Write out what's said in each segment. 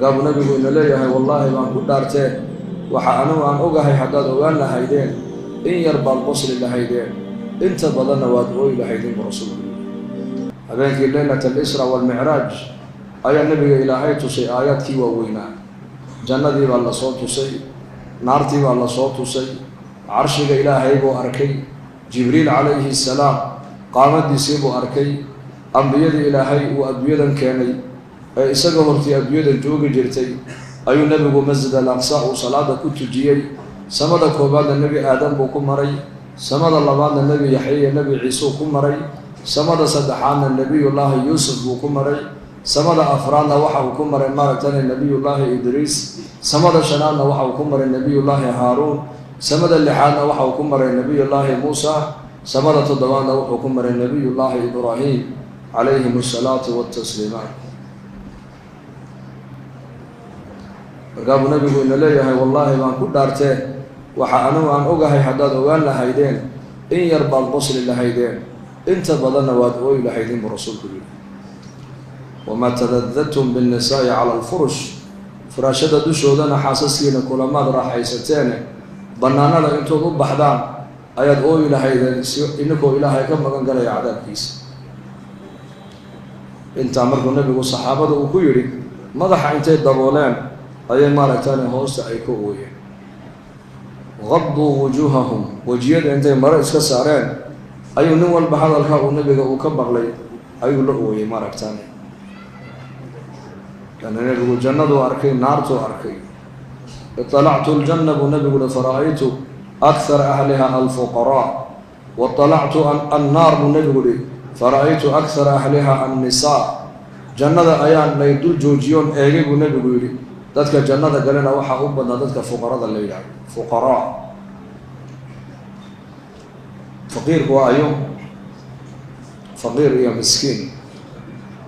markaabuu nabigu ina leeyahay wallaahi baan ku dhaartee waxa anugu aan ogahay haddaad ogaan lahaydeen in yar baad qosli lahaydeen inta badanna waad ooyi lahaydeen buu rasuulku habeenkii leylat alisra waalmicraaj ayaa nabiga ilaahay tusay aayaadkii waaweynaa jannadii baa la soo tusay naartii baa la soo tusay carshiga ilaahay buu arkay jibriil calayhi salaam qaamadiisii buu arkay ambiyadii ilaahay uu adduunyadan keenay ee isaga hortii adduunyadan joogi jirtay ayuu nebigu masjid al-aqsa uu salaada ku tujiyey samada koobaadna nebi aadam buu ku maray samada labaadna nebi yaxya iyo nebi ciise uu ku maray samada saddexaadna nebiyullaahi yuusuf buu ku maray samada afraadna waxa uu ku maray maaragtane nebiyullaahi idriis samada shanaadna waxa uu ku maray nebiyullaahi haaruun samada lixaadna waxa uu ku maray nebiyullaahi muusa samada toddobaadna wuxuu ku maray nebiyullaahi ibraahim calayhim asalaatu watasliimaat markaabuu nabigu ina leeyahay wallaahi baan ku dhaartee waxa anugu aan ogahay haddaad ogaan lahaydeen in yar baad qosli lahaydeen inta badanna waad ooyi lahaydeen buu rasuulku yidhi wamaa tadadadtum binnisaa'i cala alfurush furaashada dushoodana xaasaskiina kulamaad raaxaysateene bannaanada intood u baxdaan ayaad ooyi lahaydeen ininkoo ilaahay ka magan galaya cadaabkiisa intaa markuu nabigu saxaabada uu ku yidhi madaxa intay dabooleen ayay maaragtane hoosta ay ka ooyeen qaduu wujuuhahum wejiyada intay maro iska saareen ayuu nin walba hadalka uu nabiga uu ka maqlay ayuu la ooyey maaragtane kana nabigu jannaduu arkay naartuu arkay iطalactu ljanna buu nabigu uhi fara'aytu akhara ahliha alfuqaraa waطalactu annaar buu nabigu uhi fara'aytu akhara ahliha annisaa jannada ayaan lay dul joojiyoon eegay buu nabigu yidhi dadka jannada galena waxaa u badnaa dadka fuqarada la yidhahdo fuqaraa faqiirku waa ayo faqiir iyo miskiin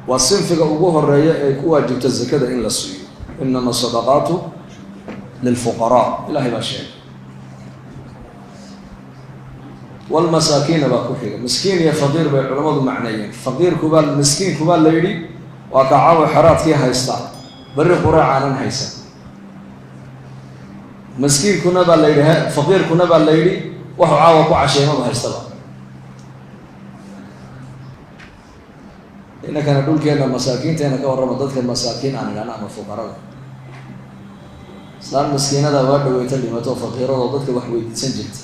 waa sinfiga ugu horeeya ee ku waajibta zakada in la siiyo inama sadaqaatu lilfuqaraa ilahay baa sheegay walmasaakiina baa ku xiga miskiin iyo faqiir bay culamadu macneeyeen faqiirkubaa miskiinkubaa la yidhi waa ka caawa xeraadkii haysta berri quraac aanan haysan miskiinkuna baa la yidhi faqiirkuna baa la yidhi waxuu caawa ku casheemaba haystaba inankana dhulkeena masaakiinteena ka warrama dadka masaakiin aan idhahna ama fuqarada islaan miskiinada waa dhaweyta dhimato faqiiradoo dadka wax weydiisan jirta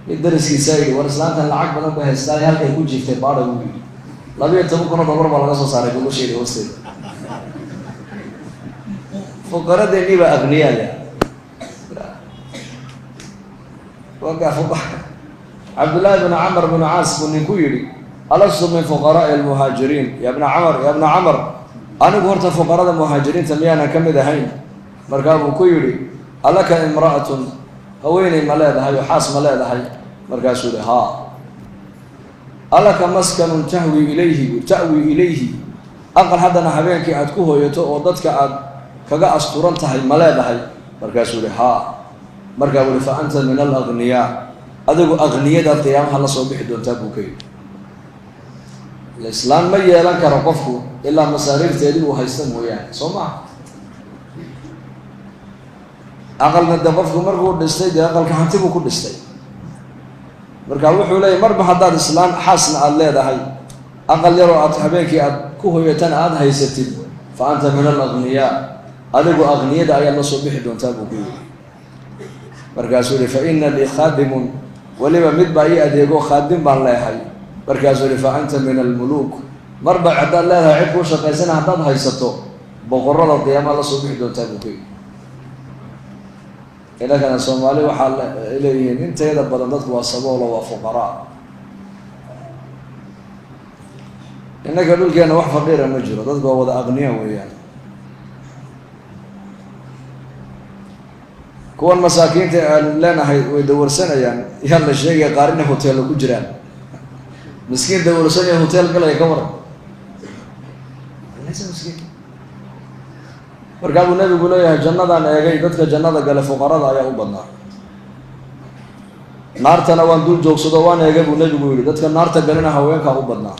mid dariskiisaa yidhi war islaantan lacag badan bay haystaa halkay ku jirtay baadha buu yidhi $12,000 baa laga soo saaray gogosheeda hoosteeda fuqaradeennii baa agniyaaya cabdullaahi bn camr bn caas buu ninku yidhi alastu min fuqaraa'i almuhaajiriin ya bna camar anigu horta fuqarada muhaajiriinta miyaanan ka mid ahayn markaa buu ku yidhi alaka imra'atun haweeney ma leedahay oo xaas ma leedahay markaasuu yihi haa alaka maskanun ta'wi ilayhi aqal haddana habeenkii aad ku hooyato oo dadka aad kaga asturan tahay ma leedahay markaasuu yihi haa markaa buu yihi fa anta min alagniyaa adigu agniyadaad qiyaamaha la soo bixi doontaa buu ka yidhi islaan ma yeelan karo qofku ilaa masaariirteedii uu haysta mooyaane soo maha aqalna de qofku markuu dhistay dee aqalka hanti buu ku dhistay marka wuxuu leeyahy marba haddaad islaan xaasna aada leedahay aqal yaroo aad habeenkii aad ku hoyatana aada haysatid fa anta min alagniyaa adigu agniyada ayaad la soo bixi doontaa buu ku yidhi markaasuu yihi fa ina lii khaadimun weliba mid baa ii adeego khaadim baan leehay markaasuu yihi fa anta min almuluuk marba haddaad leedahay cid kuu shaqaysana haddaad haysato boqorada qiyaamaad la soo bixi doontaa buu ku yidhi inankana soomaali waxaa leeyihiin inteeda badan dadku waa saboolo waa fuqaraa innaka dhulkeena wax faqiira ma jiro dadku waa wada aqniya weeyaan kuwan masaakiinta aan leenahay way dawarsanayaan yaan la sheegaya qaar inay hoteello ku jiraan miskiin dawarsanaya hotel galaya ka waran miskiin markaa buu nabigu leeyahay jannadaan eegay dadka jannada gale fuqarada ayaa u badnaa naartana waan dul joogsado waan eegay buu nabigu yidhi dadka naarta galena haweenkaa u badnaa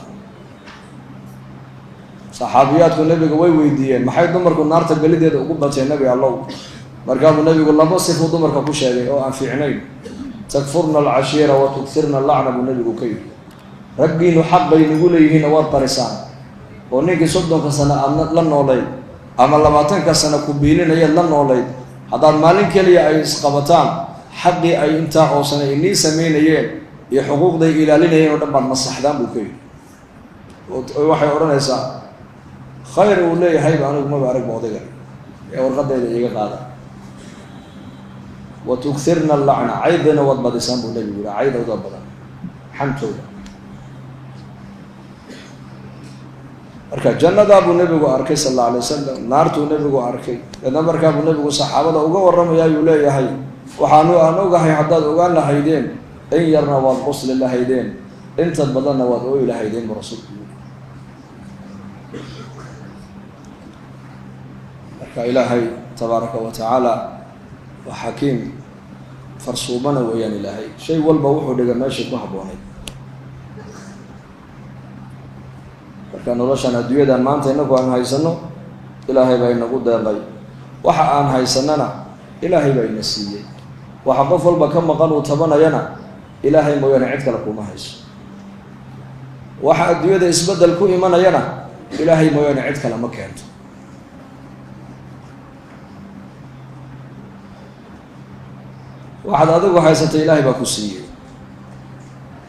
saxaabiyaadku nabiga way weydiiyeen maxay dumarku naarta galideeda ugu bateen nabi allow markaabuu nabigu laba sifo dumarka ku sheegay oo aan fiicnayn takfurna alcashiira wa tukirna allacna buu nabigu ka yidhi raggiinu xaq bay nagu leeyihiinna waad qarisaan oo ninkii 30 sano aad la noolayd ama 20 sano ku biilinayaad la noolayd haddaad maalin keliya ay isqabataan xaqii ay intaa oo sano inii samaynayeen iyo xuquuqday ilaalinayeen oo dhan baad masaxdaan buu ka yidhi waxay odhanaysaa khayr uu leeyahay anigu maba arag odayga ee warqadeeda iga qaada wa tukthirna allacna caydana waad badisaan buu nabigu yidhi caydooda badan xantooda marka jannadaa buu nabigu arkay sal alla alay wasalam naartuu nabigu arkay dadna markaa buu nabigu saxaabada uga warramaya ayuu leeyahay waxaanu aan ogahay haddaad ogaan lahaydeen in yarna waad qosli lahaydeen inta badanna waad ooyi lahaydeen buu rasuulku yidhi marka ilaahay tabaaraka wa tacaala waa xakiim farsuubana weeyaan ilaahay shay walba wuxuu dhiga meeshii ku habboonayd marka noloshan adduunyadan maanta inagu aan haysano ilaahay baa inagu deeqay waxa aan haysanana ilaahay baa ina siiyey waxa qof walba ka maqan uu tabanayana ilaahay mooyaane cid kale kuma hayso waxa adduunyada isbeddel ku imanayana ilaahay mooyaane cid kale ma keento waxaad adigu haysatay ilaahay baa ku siiyey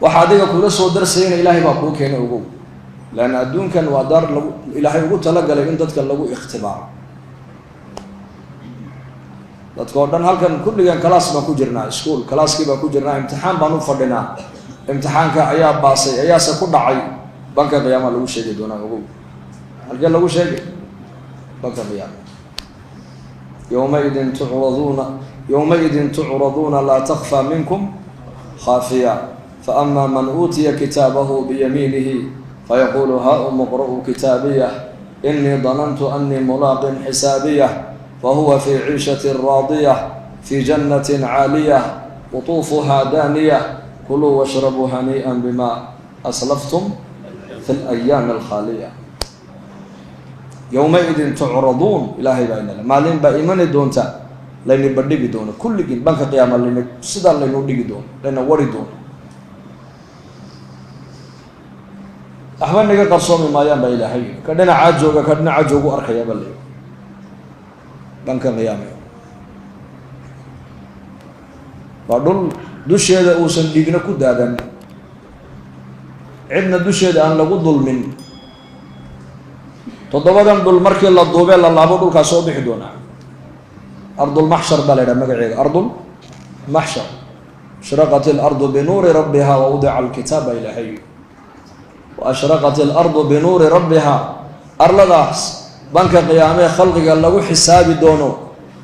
waxa adiga kula soo darsayna ilaahay baa kuu keenay ogow لأن أدون كان وادار إلى حي قلت لك لكن تذكر له اختبار تذكرنا هل كان كل كان كلاس ما كوجرنا سكول كلاس كيف كوجرنا امتحان بانو فردنا امتحان كأيام باصي أيام سكون عي بنك قيام له شيء دونا أقول هل قال له شيء بنك قيام يومئذ تعرضون لا تخفى منكم خافية فأما من أوتي كتابه بيمينه فيقول هاؤم اقرءوا كتابيه إني ظننت أني ملاق حسابيه فهو في عيشة راضية في جنة عالية قطوفها دانية كلوا واشربوا هنيئا بما أسلفتم في الأيام الخالية يومئذ تعرضون إلهي بأينا مالين بإيمان دونتا لين بدي دون كل جن بنك قيام لين سدال لين ودي دون لين وردون أحوال نجا قرصومي ما يام بإلهي كدنا عاجوجا كدنا عاجوجو أركيا بلي بنك قيامه فدول دوشيدا أوسن ديجنا كودادن عندنا دوشيدا أن لقول ظلمين تضبطن دول مركي الله دوبي الله لابد كاسو بحدونا أرض المحشر بلد مقعد أرض المحشر شرقت الأرض بنور ربها ووضع الكتاب إلهي وأشرقت الأرض بنور ربها أرلداس بنك قيامه خلقك الله حسابي دونه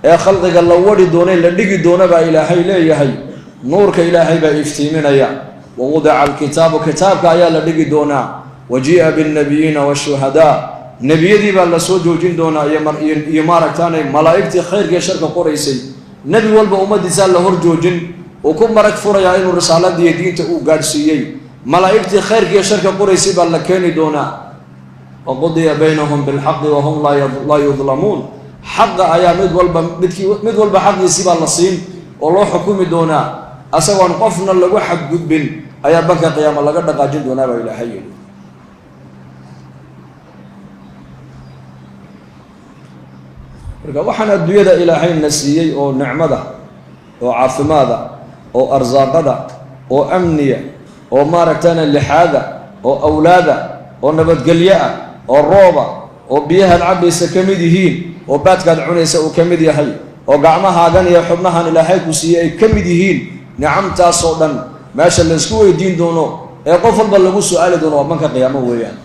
يا خلقك الله ودي دونه لديك دونه با إلهي ليهي نورك إلهي با افتيمين يا ووضع الكتاب كتابك يا لديك دونه وجيء بالنبيين والشهداء نبي دي بالله سوجو جندونا يمارك تاني ملائكتي خير يا شرك قريسي نبي والبا أمدي سال له هرجو جن وكم مرك فرا يا إنه رسالة دي دين تقو قارسيي ملائكتي خير يا شرك قريسي بالله كاني دونا وقضي بينهم بالحق وهم لا يظلمون حق أيا مد والبا حق يسيب الله صين والله حكومي دونا أسوان قفنا لقو حق جبن أيا بكى قيام الله قد قاجل دونا بإلى حي waxaan adduunyada ilaahay na siiyay oo nicmada oo caafimaada oo arsaaqada oo amniya oo maaragtana lixaada oo awlaada oo nabadgelyo ah oo rooba oo biyaha cabaysa kamid yihiin oo baadkaad cunaysa uu kamid yahay oo gacmahaagan iyo xubnahan ilaahay ku siiyay ay kamid yihiin nicamtaas oo dhan meesha la isku weydiin doono ee qof walba lagu su'aali doono waa banka qiyaamo weeyaan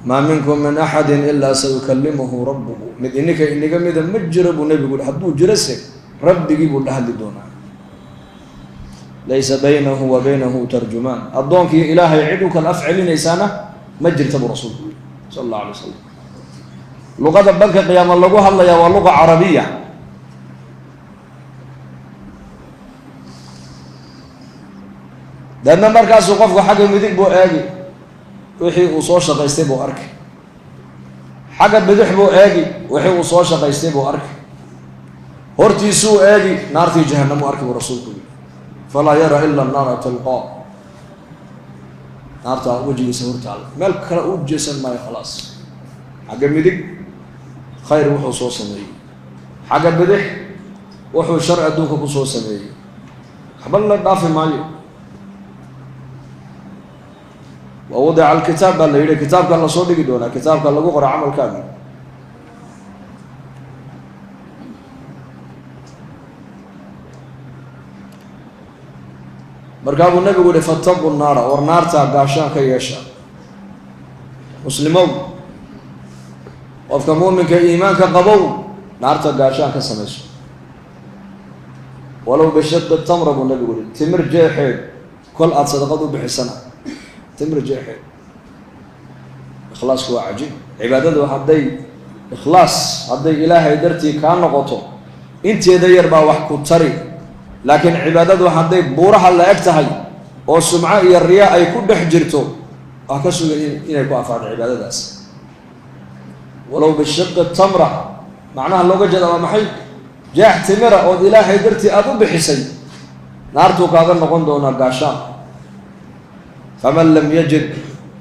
ما منكم من أحد إلا سيكلمه ربه إنك ماذا مجرب نبي يقول حدو جرسك ربي يقول أهل دونا ليس بينه وبينه ترجمان الضونك إلهي يعدك الأفعل نيسانة مجر تبو رسول صلى الله عليه وسلم لغة بنك قيام الله الله يا لغة عربية deedna markaasuu qofku xagga midig buu eegi wixii uu soo shaqaystay buu arki xagga bidix buu eegi wixii uu soo shaqaystay buu arki hortiisuu eegi naartii jahannam uu arki buu rasuulku yidhi falaa yara ila annaara talqaa naarta wejigiisa hortaala meel kale u jeesan maayo khalaas xagga midig khayr wuxuu soo sameeyey xagga bidix wuxuu shar adduunka ku soo sameeyey waxba la dhaafi maayo ووضع الكتاب اللي يري كتاب كان لا صدق دونا كتاب كان لو قرا عمل كامل مركب النبي يقول فاتقوا النار والنار تاع غاشان كيشا مسلمون وفق مؤمن كإيمان كقبو نار تاع غاشان كسمش ولو بشق التمر ابو النبي يقول تمر جاحد كل صدقته بحسنه تمر جاحد إخلاص هو عجيب عبادته هدي إخلاص هدي إلهي درتي كان نقطه أنت يدير با وحكو تري لكن عبادته هدي بورها لا يكتهي والسمعاء الرياء يكون بحجرته أكسو إن يكون أفعال عبادته ولو بالشق التمرة معناها لو جد ومحي جاح تمرة أو إلهي درتي أبو بحسي نارتو كاغن نقول دونا قاشان فمن لم يجد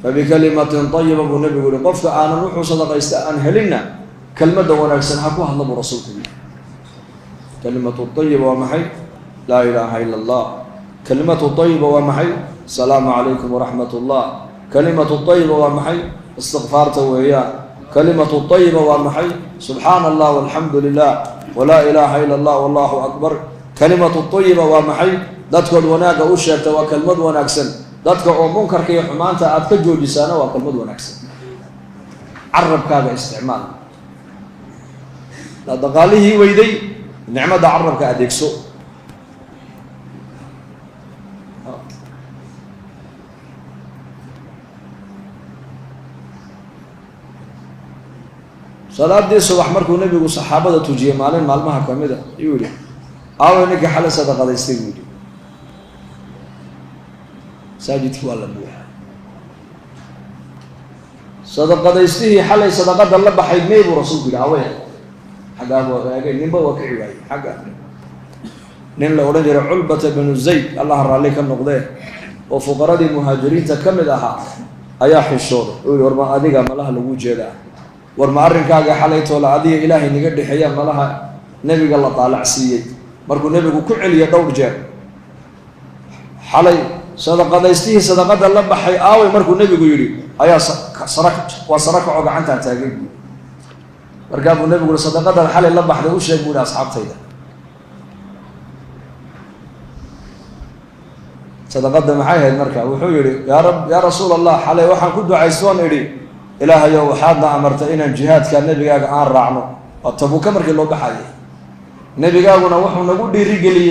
فبكلمة طيبة أبو النبي يقول قفك أنا نوح صدق يستأن هلنا كلمة ونكسن حكوها الله برسولك كلمة الطيبة ومحي لا إله إلا الله كلمة الطيبة ومحي السلام عليكم ورحمة الله كلمة الطيبة ومحي استغفارته وإياه كلمة الطيبة ومحي سبحان الله والحمد لله ولا إله إلا الله والله أكبر كلمة الطيبة ومحي دتكل وناك أشهد وكلمة ونكسن dadka oo munkarka iyo xumaanta aad ka joojisaana waa kalmad wanaagsan carabkaaga isticmaal la daqaalihii weyday nicmada carabka adeegso salaadii subax markuu nabigu saxaabada tujiyay maalin maalmaha kamida ayuu yiri aawe ninka xal sadaqadaystay yiri ساجدك ولا بوحة صدقة يستهي حلي صدقة الله بحي ميب ورسولك العوين حقا نبا وكعي حقا نين لو رجل علبة بن الزيد الله راليك النقضيه وفقراء المهاجرين تكمل أها أياح الشور يقول ورما أديك ملاها لوجه ذا ورما أرنكاك حليت ولا أدي إلهي نقدي حياة ملاها نبي الله طالع سيد مركو نبي كل يدور جاء حلي صدقة يستهي صدقة الله بحي آوي مركو النبي يقول أيا سرك عقا عنتها تاقيب مركابو النبي يقول صدقة الحال الله بحي وش يقول أصحاب تيدا صدقة معايا المركب وحيري يا رب يا رسول الله حالي وحن كدو عيسوان إلي إلهي وحادنا أمرتئنا الجهاد كان النبي قال آن رعنو وطبو كمرك اللو بحي النبي قالنا وحن نقول دي رجلي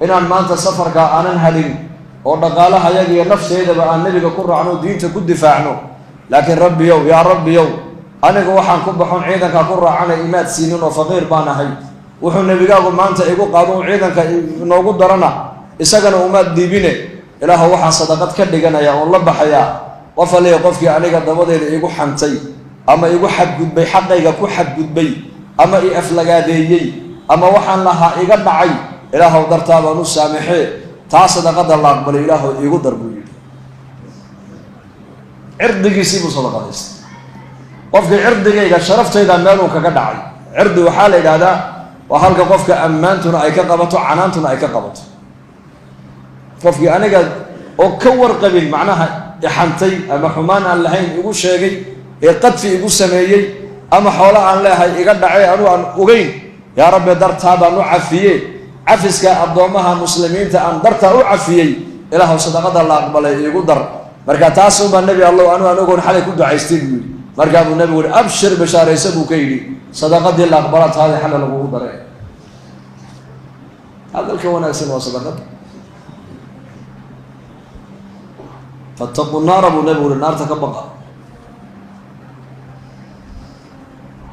إنان ما أنت سفر كأنا هلين ودقالها يجي نفسه بقى النبي كقول عنه دينته كد دفاعنه لكن ربي يا ربي أنا جوحن كبحون عيدا كقول عنه إمات سنين وفقير بانا هاي وحن النبي قال ما أنت يقول قادون عيدا كنوجود درنا إسقنا أمات ديبينه إله وحن صدقت كدجنا يا الله بحياة وفلي يقف عليك الضباط يقول حنتي أما يقول حد جد بي حد يقول حد جد بي أما يأفلق هذه أما وحن لها يقدر عي إله ودرتها ونص سامحه تاسد قد الله أقبل إله يقدر بيه عرضك يسيب صدقة است وفق عرضك إذا شرفت إذا مالك كقدعي عرض وحال إذا هذا وحالك وفق أمانتنا أي كقبته عنانتنا أي كقبته وفق أنا قد أكور قبيل معناها إحنتي أما حمان عن لحين يقول شيء يقد في يقول سمايي أما حولا عن لها يقدعي أنو عن أغين يا رب درت هذا نوع فيه عفسك أضمها مسلمين تأن درت عفيي إله صدقة الله أقبل يقدر مركا تاسو النبي الله أنو أقول حالي كنت عايزتين مركا النبي يقول أبشر بشار يسبو كيدي صدقة الله أقبلت هذه حل له قدر هذا الكون أحسن وصدقة فاتقوا النار أبو النبي يقول النار تكبقى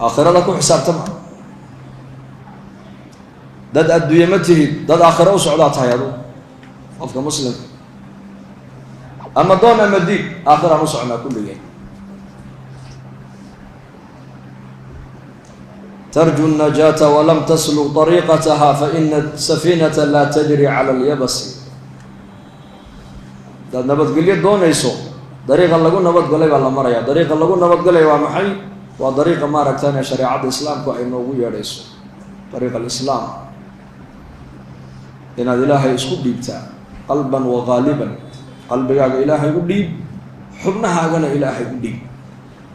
آخر لكم حساب تمام dad adduunyamatihi dad aakhiro u socdaa tahay adu qofka muslim أما دون أما دين آخر نصعنا كل يوم. ترجو النجاة ولم تسلك طريقتها فإن السفينة لا تجري على اليبس. ده نبت قليل دون يسوع طريقة لقول نبت قليل على مريا طريقة لقول نبت قليل ومحي وطريقة ما ركتنا شريعة الإسلام كأنه ويا يسوع طريق الإسلام إن الإله يسكت بيبتاع قلبا وغالبا قلب يا إله يقول حبنها أنا إله يقول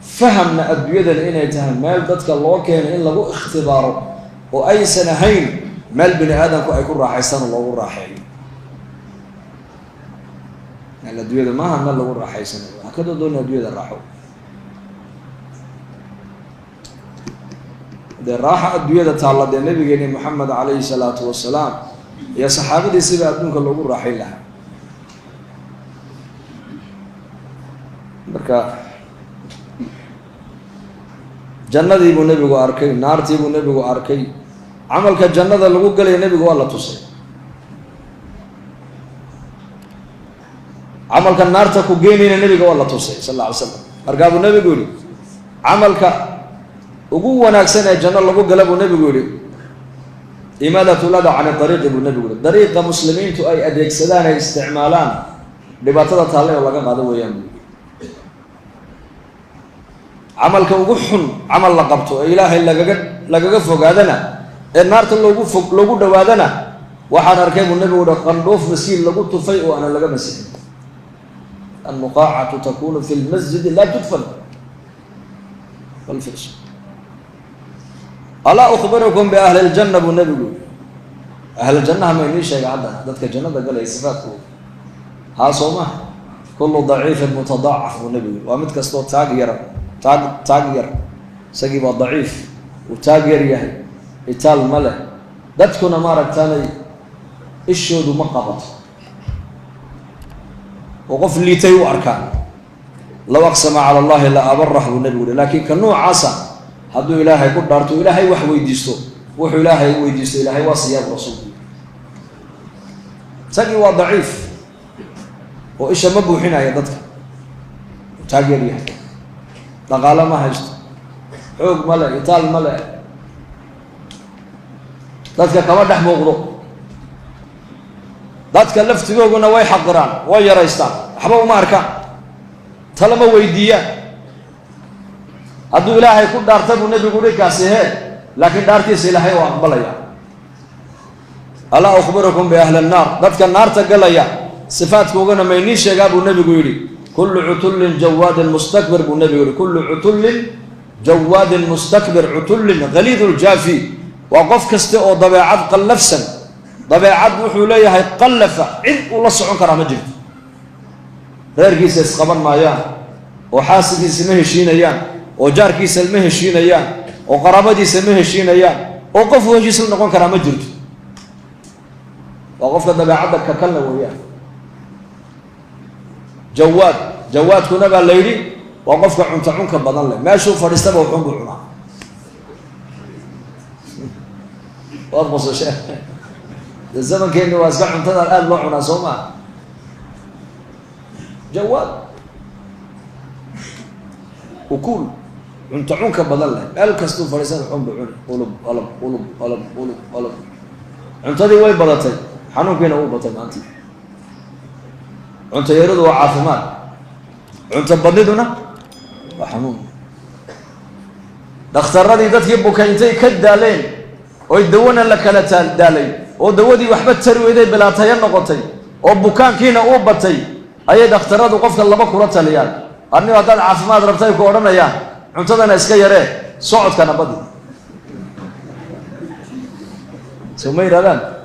فهمنا أدوية إن يتهم مال ذاتك الله كان إن له اختباره وأي سنهين مال بني آدم يكون راح يستان الله راح يعين يعني الأدوية ما هم مال له راح يستان هكذا دون أدوية راحوا ده راح أدوية تعالى ده النبي محمد عليه الصلاة والسلام يا صحابة دي سبع أدونك الله راح يلها بركة jannadii buu nabigu arkay naartii buu nabigu arkay amalka jannada lagu galay nabigu waa la tusay amalka naarta ku geynayna nabigu waa la tusay sallallahu alayhi wasallam markaa buu nabigu yiri amalka ugu wanaagsan ee janno lagu galay buu nabigu yiri imadatu lada aan tariiq buu nabigu yiri dariiqa muslimiintu ay adeegsadaan ay isticmaalaan dhibaatada taale oo laga qaado weeyaan عمل كوجحن عمل لقبته إلهي لقى فوقادنا النار تلوجو فوق لوجو دوادنا واحد أركب النبي ودقنوف مسيل لوجو طفيء وأنا لقى مسيل النقاعة تكون في المسجد لا تدفن والفرش ألا أخبركم بأهل الجنة بالنبي أهل الجنة هم ينيش يا عبدنا ذاتك الجنة قال يسفاته ها صومه كله ضعيف متضاعف بالنبي ومتكسر تاجر تاجر سقيب ضعيف وتاجر يهي إتال ملأ دتكنا مرة ثانية الشهود مقبض وقف لي تيو أركان لو أقسم على الله لا أبره بالنبي لكن كنوع عصا هدو إلهي قد دارتو إلهي وحو يديستو وحو إلهي ويديستو إلهي وصياب رسول سقيب ضعيف وإيش مبو حين يدتك تاجر يهي دقالة ما هجت حوق ملأ إطال ملأ ذاتك كما دح موقضو ذاتك اللفت بيقولنا وي حقران وي ريستان حبوا ما أركان تلما ويديا أدو إلهي كل دارتب النبي يقول لك أسيهي لكن دارتي سيلهي وأقبليا ألا أخبركم بأهل النار ذاتك النار تقليا صفات كوغنا ما ينيش يقابوا النبي يقول لي كل عتل جواد مستكبر بالنبي كل عتل جواد مستكبر عتل غليظ الجافي وقف كستئ ضبيعات قلفسا ضبيعات وحوليه قلف عد والله صعون كرا مجد غير كيس يسقبن مايان وحاسد يسمه شينيان وجار كيس المه شينيان وقرابتي يسمه شينيان وقف وجه يسل نقون كرا مجد وقف ضبيعات ككلنا وياه جواد كنا قال ليلي وقفك عنك بدل له ما شوف فريستبه وحنق عنا وأبص شيء الزمن كأنه واسع عنتنا الآن لعنا سوما جواد وكل عنك بدل له الكستو فريستبه وحنق عنا قلب عنتدي وين بدتي حنون بينا هو بطل أنتي عنت يرد وعافمات عنت بددنا وحنون دختر ردي دت يبو كنتي كدالين ويدونا لك لا دالين ودودي وحبت ترويدي بلا تيان نقطي وبكان كينا اوبتي اي دختراد وقفك لبا كورتا ليال اني ودان عافمات ربتي كو اورنيا عنتدنا اسكا يري صعد كان بدي سمير هذا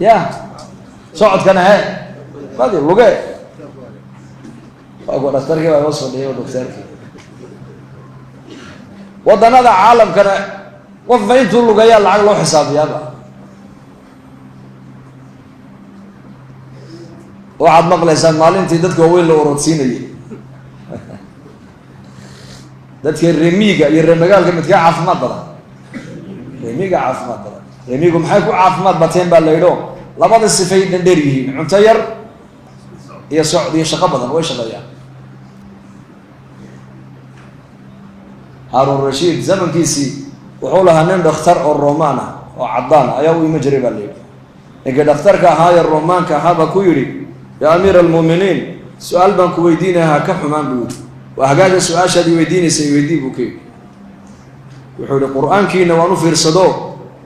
يا صعد كان هاي بدي لوغي أقول أسترجع وأوصل ليه ودكتورك وضنا هذا عالم كان وفين تقول له جاي العقل حساب يابا واحد مقلة مالين تدتك وين لو رتسيني دتك الرميجا يرمجال كم تجا عفمات بلا رميجا عفمات بلا رميجهم حيكون عفمات بتين بالليلو لبعض السفين ندريه عنتير هي سعودية شقبضا وإيش غيان هارون الرشيد زمن كيسي وحولها نين دختر الرومانة وعضانا أيوي مجربة اللي إنك دخترك هاي الرومان كهذا كويري يا أمير المؤمنين سؤال بان كويدينها كحمان بيوت وهكذا سؤال شدي ويديني سيويدي بوكي وحول القرآن كينا ونفر صدو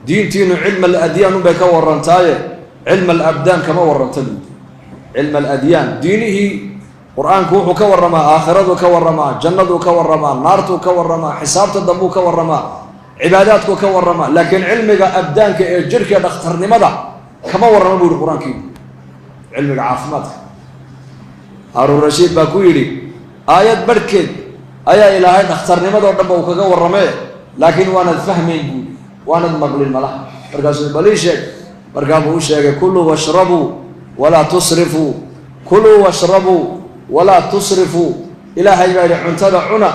دين تينو علم الأديان بك ورنتاية علم الأبدان كما ورنتني علم الأديان دينه قرآن كوحو كورما آخرته كورما جنته كورما نارته كورما حسابته دمو كورما عباداتك كورما لكن علمك أبدان كجرك دخترني ماذا كما ورنا بقول القرآن كي علمك عافمات هارون الرشيد باكويري آيات بركد آية إلهي دخترني ماذا ودمو كورما لكن وانا فهمي يقول وانا المقل الملاح بركاس البليشك بركابه الشيخ كلوا واشربوا ولا تصرفوا كلوا واشربوا ولا تصرفوا إلهي غير عنتدى عنا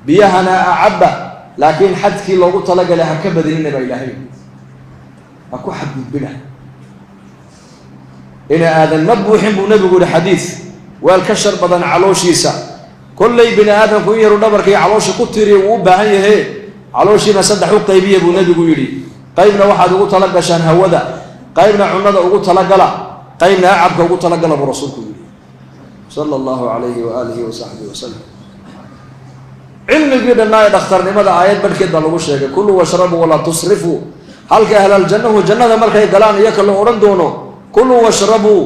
بيهنا أعبا لكن حد كي لو قلت لك لها كبد لنا بإلهي أكو حد بنا إن هذا النبو يحب نبي يقول حديث والكشر بدن علوشيسا كل بني آدم كوين يرونبرك علوش كتري وبهاي هي علوشي ما صدحوا قيبيه ابو نبي يقولي قيبنا واحد قلت لك شان هودا قيبنا عنده قلت لك لا قيبنا عبد قلت لك لا برسولك صلى الله عليه واله وصحبه وسلم علم جدا دخترني ماذا آيات بركد لو شيء كلوا واشربوا ولا تصرفوا هل أهل الجنة وجنة مركي قالان ياكل اورن دونو كلوا واشربوا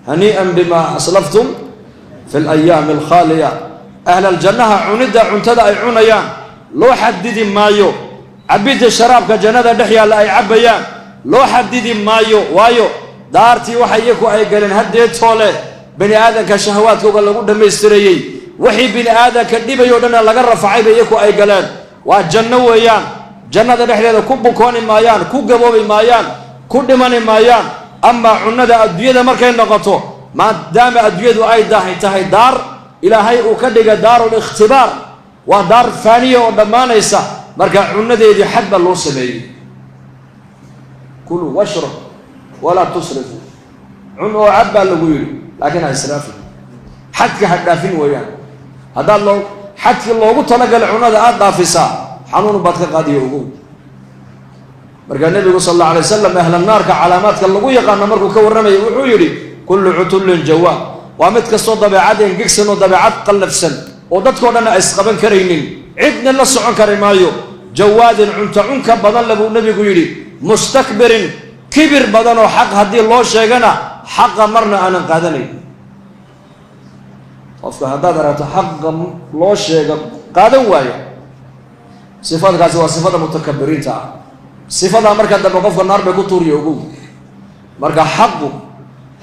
هنيئا بما اسلفتم في الايام الخاليه اهل الجنه عند عنتدا اي عنيان لو حدد مايو عبيد الشراب كجنة دحيا لا اي عبيان لو حدد مايو وايو دارتي وحيكو اي قالن هديت توله بني ادم كشهواتكو لو دميستريي وحي بني ادم كديبيو دنا لغا رفعي بيكو اي قالن وا جنة ويان جنة دحيا كو بكون مايان كو غبوبي مايان كو دمن مايان اما عنده ادويده markay noqoto ما دام ادويده اي tahay دار ilaahay uu ka dhiga daarul ikhtibaar waa daar faaniya oo dhamaanaysa marka cunadeedii xad ba loo sameeyay kulu washrab wala tusrifu cuno abba lagu yiri laakiin israaf xadka hadafin weeyaan hadaa loo xadki loogu talagal cunada aad dhaafisa xanuun baad ka qaadiyo ugu marka nabiga sallallahu alayhi wasallam ahlan naarka calaamaadka lagu yaqaan markuu ka warramay wuxuu yiri kullu utulun jawaab وامد كسو دبيعات انجكسن ودبيعات قلفسن وددكو دنا اسقبن كرينين عدنا لا سكون كري مايو جواد عنك بدن لبو نبي يري مستكبر كبر بدن وحق هدي لو شيغنا حق مرنا انا قادني قف هذا درات حق لو شيغ قادن واي صفات كاسو صفات متكبرين تا صفات marka daba qofka naar bay ku tuuriyo ugu marka xaq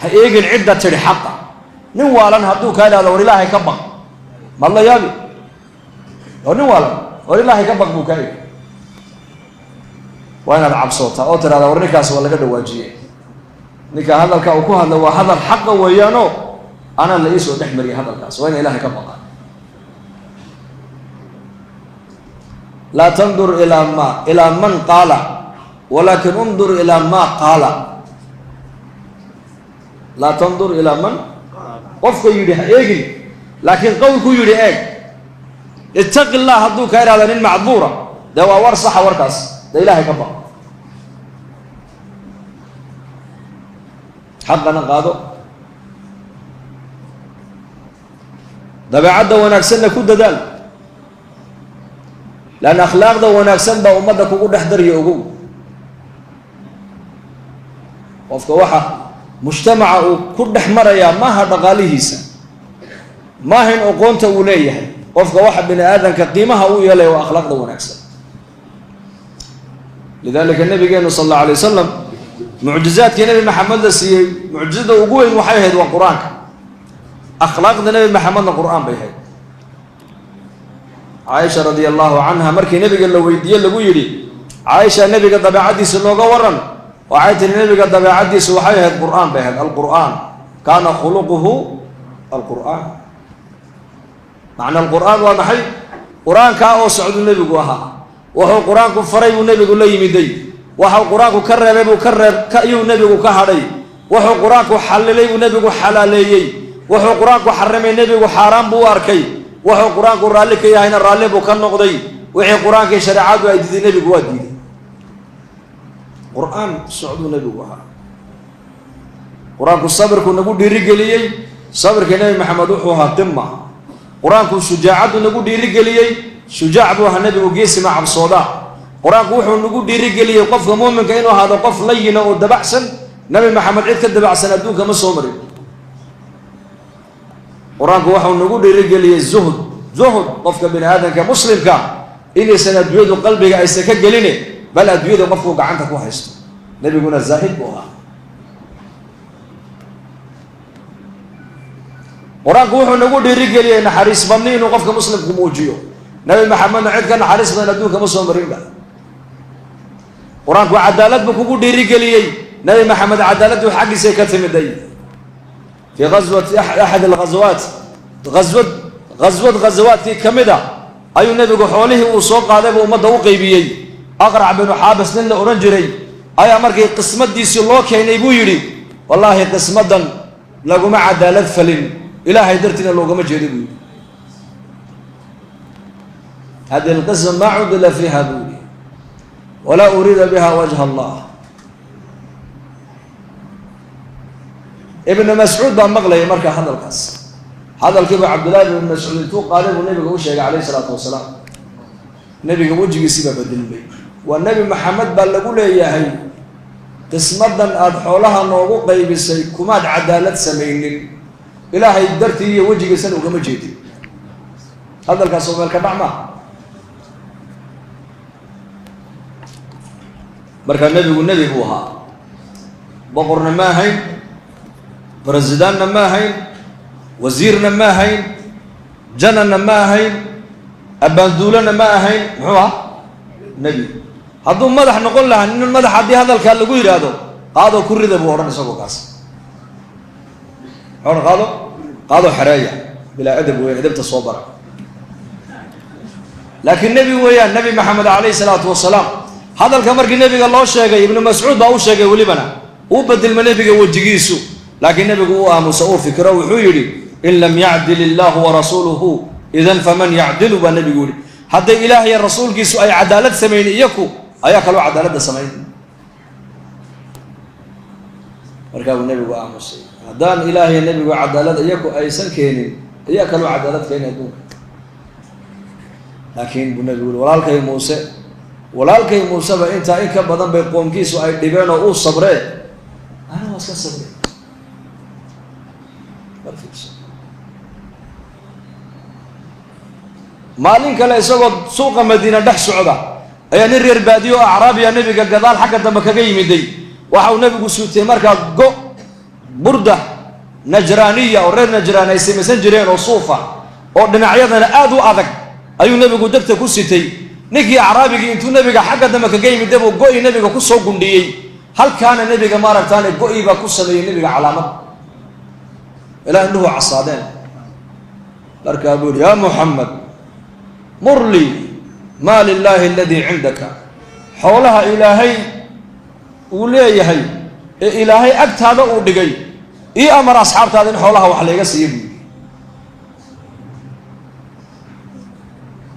ha eegin cidda tiri xaq nin waalan haduu ka ilaalo war ilaahay ka baq ma la yaabi nin waalan war ilaahay ka baq buu ka yiri waana cabsoota oo tirada war ninkaas waa laga dhawaajiyay ninka hadalka uu ku hadlo waa hadal xaq weeyano ana la isoo dhaxmariyo hadalkaas waa in ilaahay ka baq la tandur ila man qala walakin undur ila ma qala la tandur ila man qofka yiri ha eegin laakiin qowlku yiri eeg ittaqi allah haduu ka iraado nin macduura dawa war sax warkaas da ilaahay ka baq حقنا قادو dabeecada wanaagsan ku dadaal lan akhlaaqda wanaagsan ba umada kugu dhaxdariyo ugu qofka waxa mujtamaca uu ku dhaxmaraya ma ha dhaqaalihiisa ma hin aqoonta uu leeyahay qofka waxa bini aadanka qiimaha uu yeelay waa akhlaaqda wanaagsan lidalika nabigeena sallallahu alayhi wasallam mu'jizaadka nabi maxamed siiyay mu'jizada ugu weyn waxay ahayd waa quraanka akhlaaqda nabi maxamed quraan bay ahayd Aisha radiyallahu anha markii nabiga la weydiiyay lagu yiri Aisha nabiga dabeecadiisa looga waran waxay tiri nabiga dabeecadiisa waxay ahayd quraan bay ahayd al-quraan kana khuluquhu al-quraan macna al-quraan waa maxay quraanka oo socdo nabigu aha wuxuu quraanku faray uu nabigu la yimiday waxa quraanku ka reebay uu ka reeb ka ayuu nabigu ka hadhay wuxuu quraanku xalilay uu nabigu xalaaleeyay wuxuu quraanku xarimay nabigu xaraam buu arkay wuxuu quraanku raali ka yahayna raali buu ka noqday wixii quraanka shariicadu ay diiday nabigu waa diiday quraan socdo nabigu waxa quraanku sabrku nagu dhiiri galiyay sabrka nabi maxamed wuxuu ahaa qimma quraanku shujaacadu nagu dhiiri galiyay shujaac buu ahaa nabigu geesi ma cabsooda quraanku wuxuu nagu dhiiri galiyay qofka muuminka inuu ahaado qof layina oo dabacsan nabi maxamed cid ka dabacsan adduunka ma soo marin quraanku wuxuu nagu dhiiri galiyay zuhud qofka bini aadamka muslimka inaysan adduunyadu qalbiga aysan ka gelin bal adduunyada qofku gacanta ku haysto nabiguna zaahid buu ahaa quraanku wuxuu nagu dhiiri galiyay naxariis badni inuu qofka muslimku muujiyo nabi maxamed cid ka naxariis badan adduunka ma soo marin quraanku cadaalad buu kugu dhiiri galiyay nabi maxamed cadaaladu xaqiisa ka timiday في غزوة أحد الغزوات غزوات كمدة أي نبي حوله وسوق هذا ومضى وقيبيي أقرع بن حابس لنا أورنجري أي أمرك قسمة دي سلوك يعني يبويري والله قسمة لقوا مع عدالة فلن إلهي درتنا لو ما جريبي هذه القسمة ما عدل فيها بولي ولا أريد بها وجه الله ابن مسعود بن مغلي مركا هذا القاس هذا الكبر عبد الله بن مسعود تو قال النبي وشيخ عليه الصلاه والسلام نبي وجهي سبب الدنبي والنبي محمد بلغوا له ياهي قسمدن اد خولها نوغو قيبسي كماد عدالة سمينين الهي درتي وجهي سن وكما جيتي هذا القاس هو الكبعمه مركا النبي هو ها بقرنا ما هي برزداننا ما هين وزيرنا ما هين جننا ما هين أباندولنا ما هين هو نبي هذو مدح نقول لها إن المدح هذه هذا الكلام اللي يقول هذا كل ذا بورنا سبوا كاس هذا حرايا بلا أدب وأدب تصوبر لكن النبي ويا النبي محمد عليه الصلاة والسلام هذا الكمر النبي قال الله شيء ابن مسعود باو شيء ولي بنا وبدل من النبي وجيسو لكن النبي هو مسؤول فكره وحيري إن لم يعدل الله ورسوله إذن فمن يعدل بالنبي يقول حتى إلهي الرسول قيسوا أي عدالة سمين إياكو أياكلوا عدالة سمين مركب النبي هو مسؤول هدان إلهي النبي هو عدالة إياكو أي سنكيني أياكلوا عدالة كين يدون لكن النبي يقول ولا الكي موسى فإنت إنك بدن بيقوم قيسوا أي دبانا أو صبرين أنا واسك صبرين maalin kale isagoo suuqa Madiina dhex socda ayaa nin reer baadiyo Arabiya nabiga gadaal xagga dambe kaga yimiday waxa uu nabigu suutay markaa go burda najraaniya oo reer najraan ay samaysan jireen oo suufa oo dhinacyadana aad u adag ayuu nabigu degta ku sitay ninkii Arabiga intuu nabiga xagga dambe kaga yimiday buu go'ay nabiga ku soo gundhiyay halkaana nabiga maaragtaan go'ayba ku sameeyay nabiga calaamad إلى أنه عصادين بركابول يا محمد مر لي ما لله الذي عندك حولها إلهي وليهي إلهي أكت هذا ودقي أمر أصحاب هذين حولها وحليقة سيبي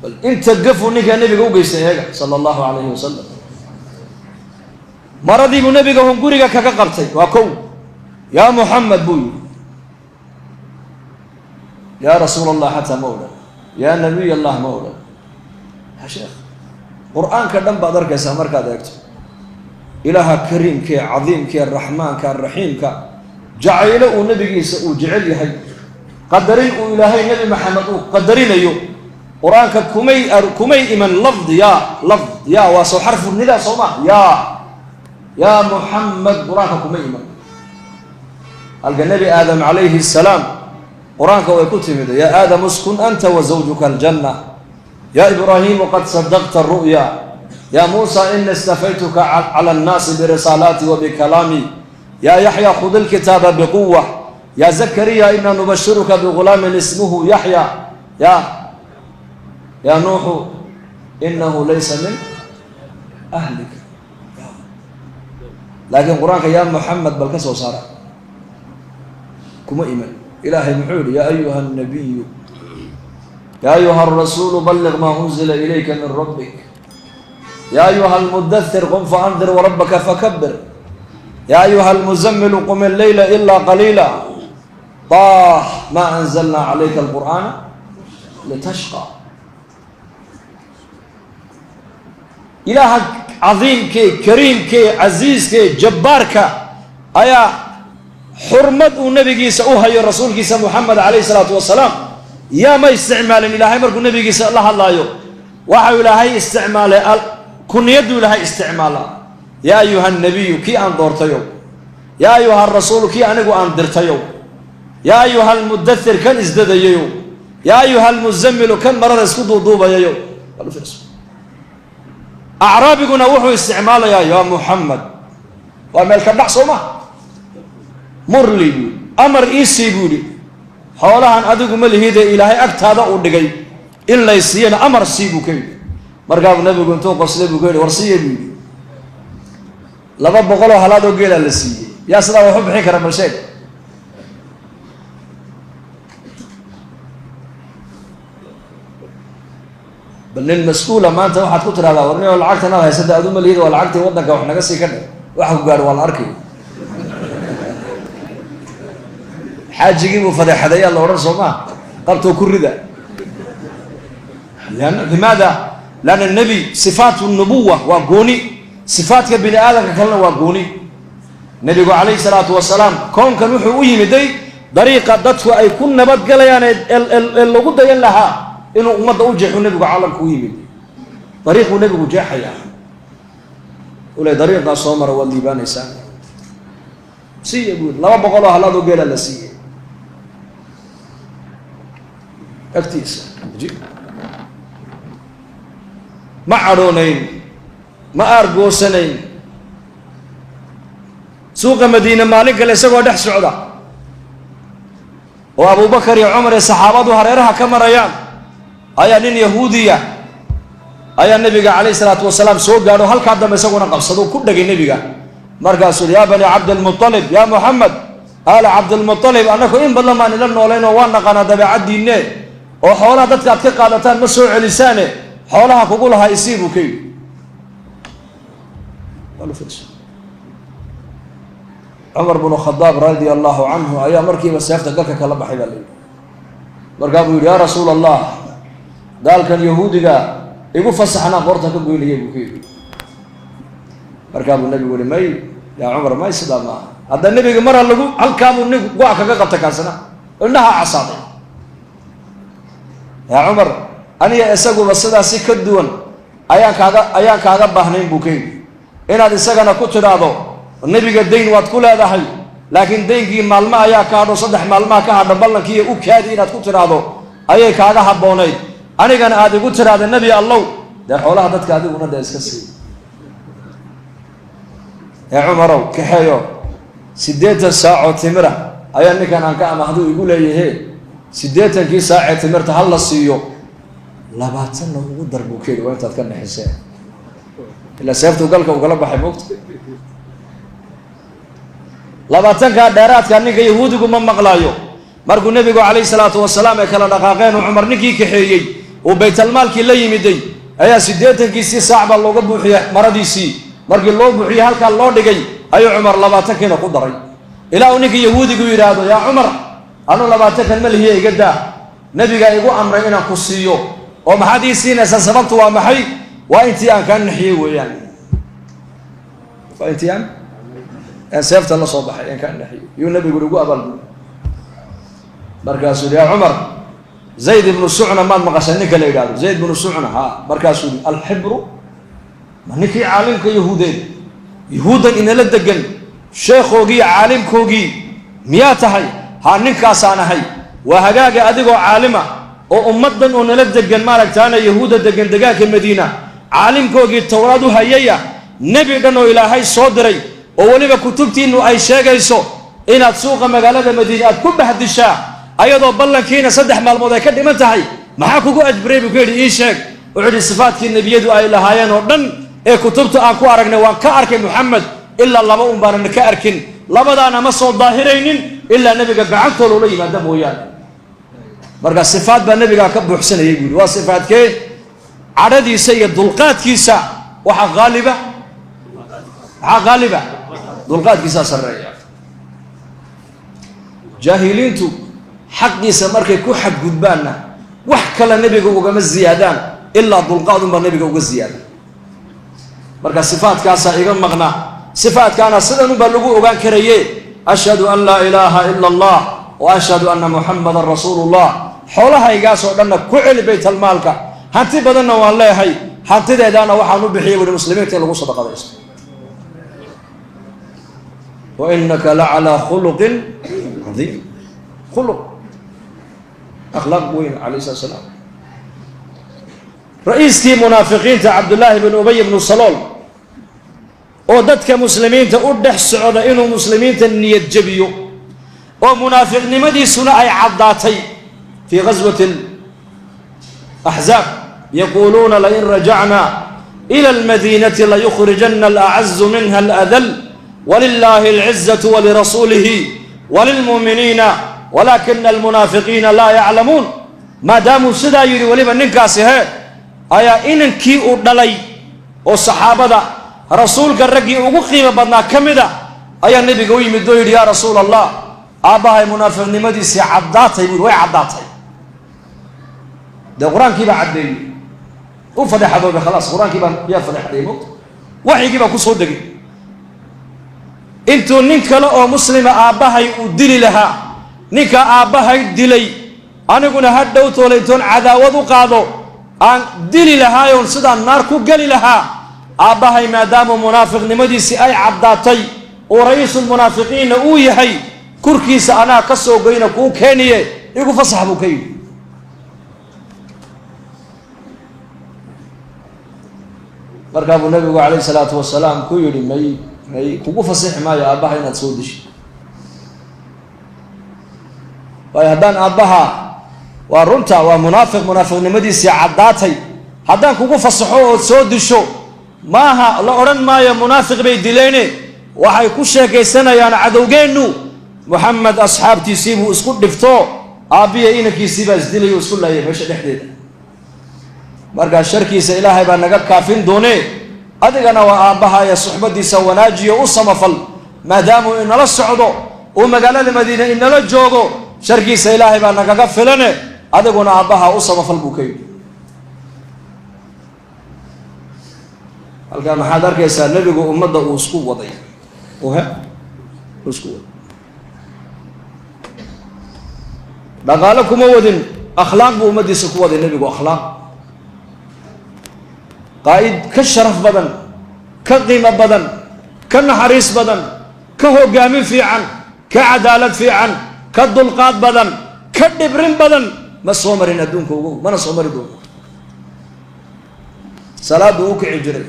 بل انت قفوا نيك النبي قوقي سيهيك صلى الله عليه وسلم مرضي النبي قوم قريقا كقرتي وكو يا محمد بوي يا رسول الله حتى مولى يا نبي الله مولى يا شيخ قرآن كدم بادرك يا سامر كذا يكتب إله كريم كي عظيم كي الرحمن كي الرحيم كي جعله ونبي وجعل هي قدرين إلهي نبي محمد قدرين يوم قرآن كمي إمن لفظ يا واسو حرف النداء صوما يا محمد قرآن كمي إمن النبي آدم عليه السلام قرآن كويكتب يا آدم اسكن أنت وزوجك الجنة يا إبراهيم قد صدقت الرؤيا يا موسى إن استفيتك على الناس برسالاتي وبكلامي يا يحيى خذ الكتاب بقوة يا زكريا إنا نبشرك بغلام اسمه يحيى يا نوح إنه ليس من أهلك لكن قرآنك يا محمد بالكسر وصار كما إيمان إلهي محول يا أيها النبي يا أيها الرسول بلغ ما أنزل إليك من ربك يا أيها المدثر قم فأنذر وربك فكبر يا أيها المزمل قم الليل إلا قليلا طه ما أنزلنا عليك القرآن لتشقى إلهك عظيم كي كريم كي عزيز كي جبار كي أيا حرمة النبي سأوها يا رسول كيسا محمد عليه الصلاة والسلام يا ما استعمال إلهي مركو النبي كيسا الله يو وحي إلهي استعمال كن يدو إلهي استعمال يا أيها النبي كي أنظرتيو يا أيها الرسول كي أنقو أنظرتيو يا أيها المدثر كان ازدد يو يا أيها المزمل كان مرر اسكدو دوبا يو قالوا في رسول أعرابي قلنا وحو استعمال يا محمد ومالك النحصومة مر لي أمر إيسي بولي حولها أن أدقوا ملهيدة إلهي أكت هذا أودقي إلا يسينا أمر سيبو كي مرقاب النبي قلتو قصلبو كي ورسيه بولي لباب بقولوا هلادو قيلا لسيه يا صدا وحب حكرا مرشيك بل المسؤولة ما أنت واحد كتر هذا ورني ولا عقت أنا هيسد أدوم اليد ولا عقت ودك وإحنا قصي كده واحد قال ولا أركي حاج يجيبوا فدح هدايا الله ورسول ما قبته كل ذا لأن لماذا؟ لأن النبي صفات النبوة وقوني صفات كبني آدم كلنا وقوني النبي عليه الصلاة والسلام كون كان وحوي مدي طريقة دتوا أي كنا بدقلا يعني اللي قد يلها إنه أمد أوجه النبي على الكويم طريق النبي وجاح يعني ولا طريق صومر والليبان إنسان سي يقول لا بقولها هلا ذو قيل لا سي أكتيس جي ما عرونين ما أرجو سنين سوق مدينة مالك اللي سوى دح سعودة وأبو بكر يا عمر الصحابة هريرها كما ريان أيا نين يهودية أيا النبي عليه الصلاة والسلام سوق قالوا هل كان دم يسوون قبصدوا كل دقيقة النبي مرقاسوا يا بني عبد المطلب يا محمد آل عبد المطلب أنكم إن بالله ما نلنا ولينا وانا قنا دبع الدين وحولها دتك أتكقادتان مسوع لسانه حولها كقولها يسيبوا كي قالوا فيش عمر بن الخطاب رضي الله عنه أيا مركي بس يفتح كلام بحيل لي مرقابوا يا رسول الله قال كان يهودي يقول فصحنا قرطة كقول لي بكير مركب النبي يقول ماي يا عمر ما يصدق ما هذا النبي مرة لقوا هل كانوا النبي قاعد كقطة كاسنا إنها عصابة يا عمر أنا أسقوا بس هذا سكدون أيان كذا بحنين بكير إن هذا سجنا كتر هذا النبي قدين واتقول هذا حي لكن دين كي مالما أيا كانوا صدح مالما كهذا بالله كي أوكادي إن كتر هذا أيا كذا حبوني أنا كان هذا كتر هذا النبي الله ده حولها دتك هذا ونا إسكسي يا عمر كحيو سديت الساعة تمرة أيا كان أنك محدود يقول لي هي سديت كي ساعة تمرة هلا السيو لا باتنا ودر بوكيل وين تذكرني حسين إلا سيفت وقلك وقلب بحبوك لا باتنا دارات كان نك يهودكم من مقلايو مرقو النبي عليه الصلاة والسلام كلا دقاقين وعمر نكي كحيي وبيت المال كي لا يمدي أيا سديت كي سي صعب الله قبو حيا مرضي سي مرقي الله بحيا هلك الله دقي أي عمر لا باتنا قدري إلى أنك يهودي يرادو يا عمر أنا لا باتنا مل هي قدا نبي قال يقول أمر إنا قصيو وما حد يسين سببت ومحي وأنتي أن كان نحيي ويعني فأنتي أن سيفت الله صباح أن كان نحيي يقول النبي يقول أبل مركز يا عمر زيد بن السعنة ما مقصنك لا يقال زيد بن السعنة ها مركز الحبر منك عالمك يهودين يهودا إن لدقن شيخوغي عالمكوغي مياتهي ها نكاسانا هي وهجاج أديكو عالمة وأمدن أن لدقن مالك تانا يهودا دقن دقاك المدينة عالمكوغي التوراة هيا نبي دنو إلى هاي صدري ووليبا كتبتي إنه أي شيء يسوع إن تسوق مقالة المدينة كل بحد الشاه أيضا بالله كينا صدح مع الموضوع كده ما انتهي ما حكوا أجبري بكل إيش وعد صفات كنا بيدو أي لهايان ودن إيه كتبت أكو أركنا وكأرك محمد إلا الله ما أمبارنا كأركن لبدا أنا مصر ظاهرين إلا النبي قعنته لو لي ما دم وياه مرقى الصفات بالنبي كبر حسن يقول وصفات كي عددي سيد دلقات كيسا وحق غالبة حق غالبة دلقات كيسا سرية جاهلين تو حق كيسا مركي كو حق قدبانا وحكى النبي قوم الزيادان إلا دلقات بالنبي قوم الزيادة مرقى الصفات كاسا إيقام مغنى صفات كان صدن بلغو وكان كريه أشهد أن لا إله إلا الله وأشهد أن محمد رسول الله حولها يقاسوا لنا كعل بيت المالك هانتي بدنا والله هي هانتي دانا وحانو بحيه والمسلمين تلغو صدقة بيست وإنك لعلى خلق عظيم خلق أخلاق وين عليه الصلاة والسلام رئيس كي منافقين عبد الله بن أبي بن سلول وددك مسلمين تأدح سعودة إنه مسلمين تنية جبيو ومنافق نمدي سنة عضاتي في غزوة الأحزاب يقولون لئن رجعنا إلى المدينة ليخرجن الأعز منها الأذل ولله العزة ولرسوله وللمؤمنين ولكن المنافقين لا يعلمون ما داموا سدا يري ولمن نكاسه أيا إنكي أدلي والصحابة رسولك الرجي وقيمة بدنا كمدا أيا النبي قوي مدوير يا رسول الله أباها منافق نمدي سي عضاتي وي عضاتي ده قرآن كيبا عدي وفضح هذول خلاص قرآن كيبا يا فضح هذول وحي كيبا كسود دقي انتو نينك لا مسلم أباها يدلي لها نينك أباها يدلي أنا قلنا هدو توليتون عداوة قاضو أن دلي لها يون صدا النار كوغلي لها أباها ما دام منافق نمدي سي أي عضاتي ورئيس المنافقين أويهي كركيس أنا كسو بين كو كينية يقول فصحبه كيو مركب النبي عليه الصلاة والسلام كيولي مي كو فصح ما يا أباها إنها تسودش ويهدان أباها ورمتا ومنافق نمدي سي عداتي هدان كو فصحوه وتسودشو ماها لأوران ما يا منافق بيدليني وحي كوشا كيسانا يعني عدوغينو محمد أصحابتي سيبوا اسكت دفتو أبي إنك يسيبها ازدلي واسكت لا يمشي الحديد مرقى الشركي سإلهي بأنك كافين دوني أدقنا وآبها يا صحبتي سواناجي وصمفل ما داموا إن لا السعودو ومقالة المدينة إن لا الجوغو شركي سإلهي بأنك كافلني أدقنا آبها وصمفل بوكي القام حضرك يا سال نبي أمده واسكو وضي وها واسكو دقالكم ودن أخلاق بأمدي سكوة النبي أخلاق قائد كالشرف بدن كقيمة بدن كالنحريس بدن كهجامي في عن كعدالة في عن كالدلقات بدن كالدبرين بدن ما صومرين أدونك ما نصومر دون صلاة دوك عجري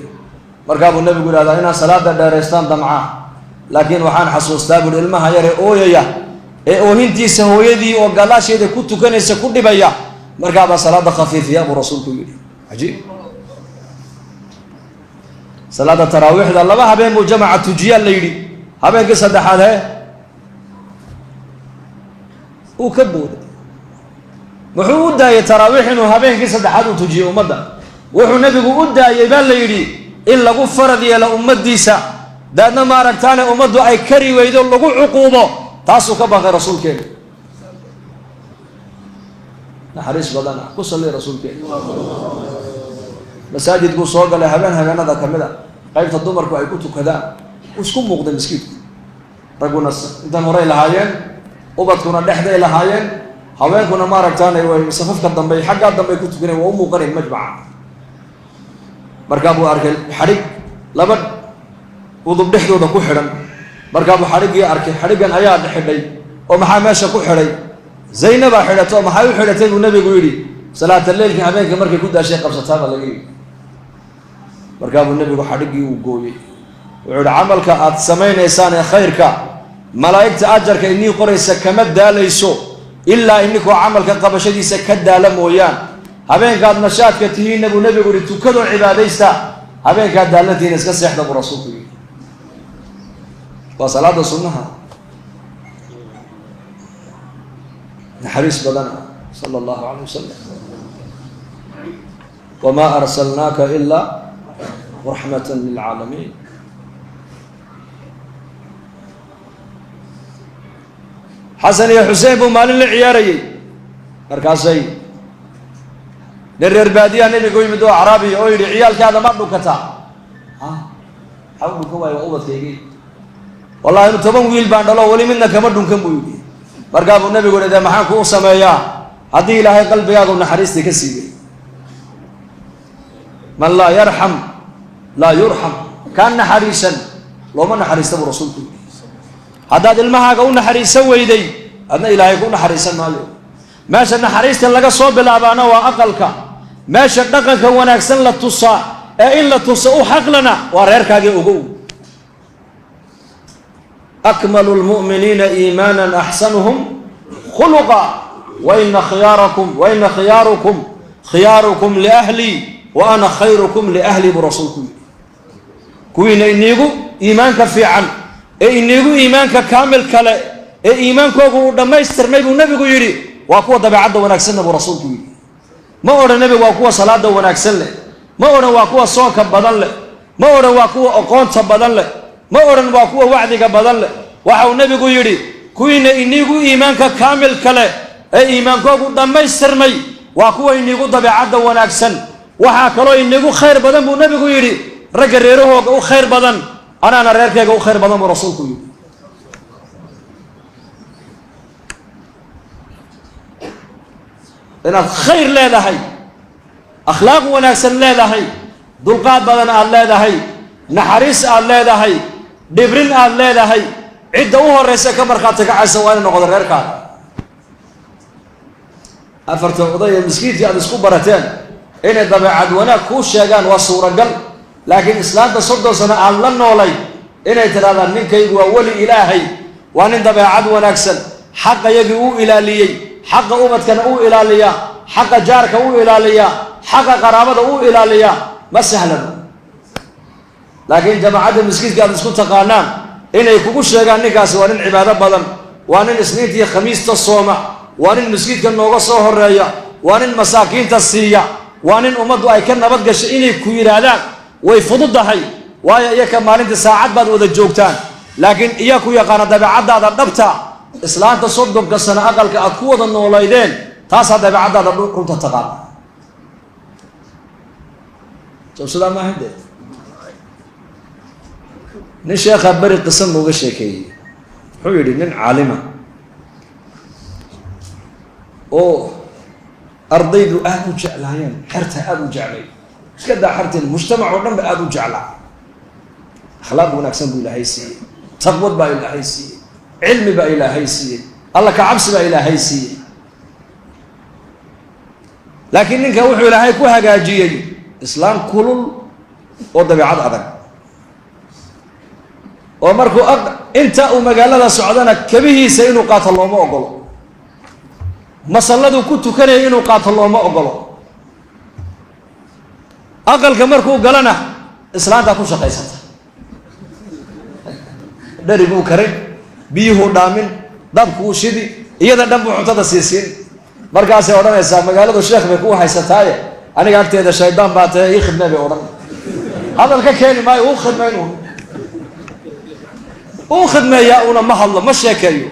مركب النبي يقول هذا هنا صلاة دارستان دمعة لكن وحان حسوس تابل المها يري أويا oohintii hooyadii oo galaasheeda ku tukanaysa ku dhibaya markaa ba salaada khafiifiya abu rasuulku yiri ajiib salaada taraawixda laba habeen mu jamaca tujiya la yiri habeenka saddexaad uu ka booday wuxuu u daayay taraawix inuu habeenka saddexaad u tujiyo ummadda wuxuu nabigu u daayay baa la yiri in lagu farad yeelo ummadiisa daadna ma aragtaan ummaddu ay kari weydo lagu cuquubo تاسو كبا رسول كين نحرس بدنا كسل رسول كين مساجد كو سوق له هبن هذا كمدا قيبت الدمر كو اي كنتو كذا واسكو موقد مسكيت رغونا انت مري لهايين وبدكنا دخده لهايين هوeenkuna ma aragtaan way safafka dambe xagga dambe ku tukanay waa muuqanay majmaca marka buu arkay xarig laba udub dhexdooda ku xiran markaa buu xarigii arkay xarigan ayaa dhixidhay oo maxaa meesha ku xidhay zaynaba xidhato maxay u xidhatay buu nabigu yidhi salaata leelkii habeenka markay ku daashay qabsataa baa laga yidhi markaa buu nabigu xarigii uu gooyey wuxuu yidhi camalka aad samaynaysaan ee khayrka malaa'igta ajarka inii qoraysa kama daalayso ilaa inikoo camalka qabashadiisa ka daala mooyaan habeenkaad nashaadka tihiinna buu nabigu yidhi tukadoo cibaadaysta habeenkaad daalantihiina iska seexda buu rasuulku yidhi وصلاة السنة نحريص بدنا صلى الله عليه وسلم وما أرسلناك إلا رحمة للعالمين حسن يا حسين بو مال العياري مركاسي نرير بادية نبي قوي مدو عربي أويل عيال كذا ما بكتا حاولوا كوا يوقفوا تيجي والله إنه تبون ويل باندلا ولي منا كمان دون بيودي مركاب النبي يقول إذا ما حكوا سمايا هذه إلهي قلبي يا قوم نحرستي كسيبي من لا يرحم لا يرحم كان نحريسا لو ما نحرست برسولك هذا المها قوم نحريسا ويدي أنا إلهي قوم نحريسا ماله ماشي نحرست لقى صوب الأبانا وأقلك ماشي دقنك ونكسن لا تصا إلا تصا حق لنا وريرك أجو أكمل المؤمنين إيمانا أحسنهم خلقا وإن خياركم لأهلي وأنا خيركم لأهلي برسولكم كوين إنيقو إيمانك في عن إنيقو إيمانك كامل كلا إيمانك لما يسترمي النبي يري وأقوى طبيعة ونكسن برسولكم ما أرى النبي وأقوى صلاة ونكسن ما أرى وأقوى صوك بدل ما أرى وأقوى أقونت بدل ما أرى وأقوى وعدك بدل وحو النبي يري كوين إنيقو إيمانك كامل كلا إيمانك لما يسترمي وأقوى إنيقو طبيعة ونكسن waxaa kaloo inagu khayr badan buu nabigu yiri rag reerahooga u khayr badan ana reerkayga u khayr badan buu rasuulku yiri inaad khayr leedahay akhlaaq wanaagsan leedahay dulqaad badan aad leedahay naxariis aad leedahay dhibrin aad leedahay cidda u horeysa ka marxaad ka caysan waa in noqdo reerkaaga afarta oday miskiintii aad isku barateen إن الطبيعة ونا كوش شجان وصورة لكن إسلام تصدق سنة على النولي إن ترى منك يجوا ولي إلهي وأن الطبيعة ونا أكسل حق يجوا إلى لي حق أمة كان إلى لي حق جارك إلى لي حق قرابة إلى لي ما سهلا لكن جماعة المسكين قاعد يسكت قانام إن يكوش شجان نكاس وأن العبادة بدن وأن السنين هي خميس تصومة وأن المسكين كان نوقصه الرأي وأن المساكين تصية وأن أمد أي كان نبض قش إني كويرادان ويفضل ضحي ويا إياك مالين ساعات بعد وذا الجوكتان لكن إياك ويا قانا دبعة هذا النبتة إسلام تصدق قصنا أقل كأقوى النوليدين تاسع دبعة هذا كنت تقال شوف سلام ما هندي نشيخ خبر القسم وغشيكي حولي من عالمة أوه أرضيدو أهدو جعلين حرتها أهدو جعلين إيش كده حرت المجتمع والنبي أهدو جعلا أخلاق ونكسن بإلهي سي تقوى بإلهي سي علم بإلهي سي الله كعبس بإلهي سي لكن إنك وحي إلهي كوها جاجية إسلام كل وضبيعات أدك ومركو أنت ومقالة سعودنا كبيه سينو قاتل الله ما أقوله مسألة كنت كان إنه قاتل الله ما أقوله أقل كمركو قالنا إسلام تكون شقيسة دربو كريم بيهو دامن دبكو شدي إذا دبو عطا سيسين مركز أورانا إسلام قالوا الشيخ بيكو حيستايا أنا قلت هذا الشيطان بات يخدمنا بأورانا هذا الكلام ما يأخذ منه أخذ ما يأونا محل مش يكيو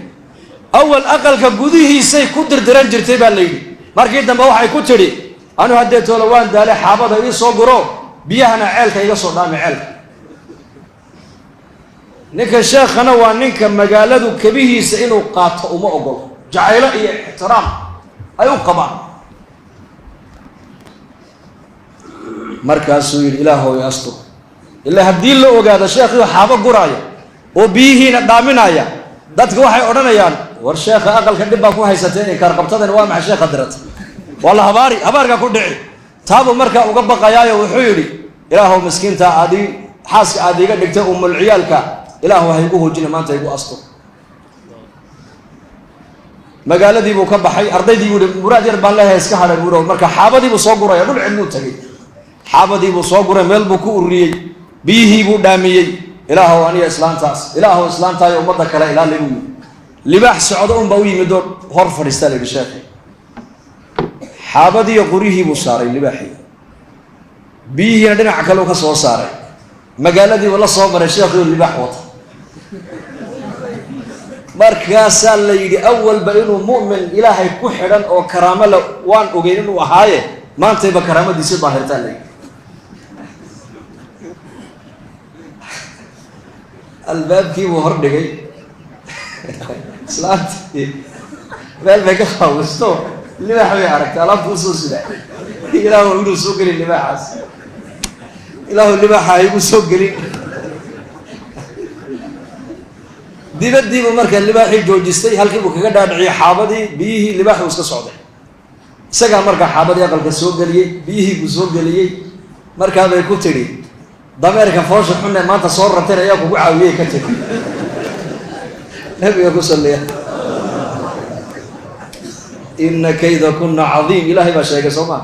أول أقل كجوديه سي كدر درنجر تبع لي مركز دم بوحي كتري أنا هديت ولوان ده لحابة ده يصقرو بيهنا عيلك يصور دام عيلك نك الشيخ أنا وانك مجالده كبيه سئنه قاطع وما أقول جعله احترام أيوة قبع مركز سوي الإله يستر إلا هدين له وجاد الشيخ حابة قراية وبيه ندامنايا dadku waxay oranayaan war sheekha aqalka dib baa ku haysatay karqabtadan waa ma sheekha dirat wallahi habaarka ku dhici taabo marka uga baqayaayo wuxuu yiri ilaahow miskiinta aadi xaaska aadiga dhigtay umul ciyaalka ilaahow hay ugu hoojina maanta igu asto magaaladii buu ka baxay ardaydii buu muraad yar baan leeyahay iska haray buu marka xaabadii buu soo guray dhul cidnu tagay xaabadii buu soo guray meel buu ku ururiyay biyihii buu dhaamiyay إلهه أني إسلام تاس إلهه إسلام تاي أمضى كلا إله لبوي libaax socdo un baa u yimid oo hor fadhiistaa la yidhi sheekhi xaabadii qorihii buu saaray libaaxii biyihiina dhinaca kale u ka soo saaray magaaladiiba la soo maray sheekhiioo libaax wata markaasaa la yidhi awalba inuu mu'min ilaahay ku xidhan oo karaamo le waan ogeyn inuu ahaaye maantayba karaamadiisi daahirtaa la yidhi albaabkii buu hor dhigay islaantii meel bay ka qaawisto libaax bay aragtay alaabta usoo sida ilaahu inuu soo gelin libaaxaas ilaahu libaaxa haygu soo gelin dibadiibuu markaa libaaxii joojistay halkiibuu kaga dhaadhiciyey xaabadii biyihii libaaxuu iska socday isagaa markaa xaabadii aqalka soo geliyey biyihii buu soo geliyey markaabay ku tidhi dameerka foosha xunne maanta soo rabteen ayaa kugu caawiyey ka tiri nabiga ku salliya ina kayda kuna cadiim ilaahay baa sheegay soo maa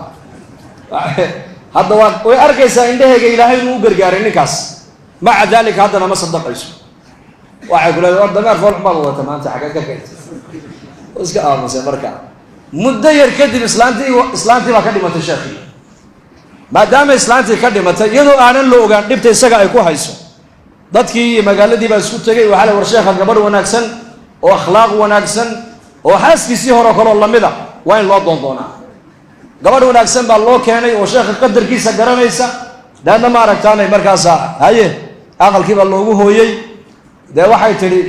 hadda way arkaysaa indhahayga ilaahay inuu u gargaaray ninkaas maca daalika haddana ma sadaqayso waxay ku leedahay war dameer fool xun baad wadata maanta xagga ka keentay oo iska aamusay markaa muddo yar kadib islaantii baa ka dhimatay sheekhi maadaama islaantii ka dhimatay iyadoo aanan la ogaan dhibta isaga ay ku hayso dadkii iyo magaaladii baa isku tegay waxaa la war sheekha gabadh wanaagsan oo akhlaaq wanaagsan oo xaaskiisii hore kaloo lamida waa in loo doondoonaa gabadh wanaagsan baa loo keenay oo sheekha qadarkiisa garanaysa daadna ma aragtaanay markaasa haye aqalkii baa loogu hooyey dee waxay tidhi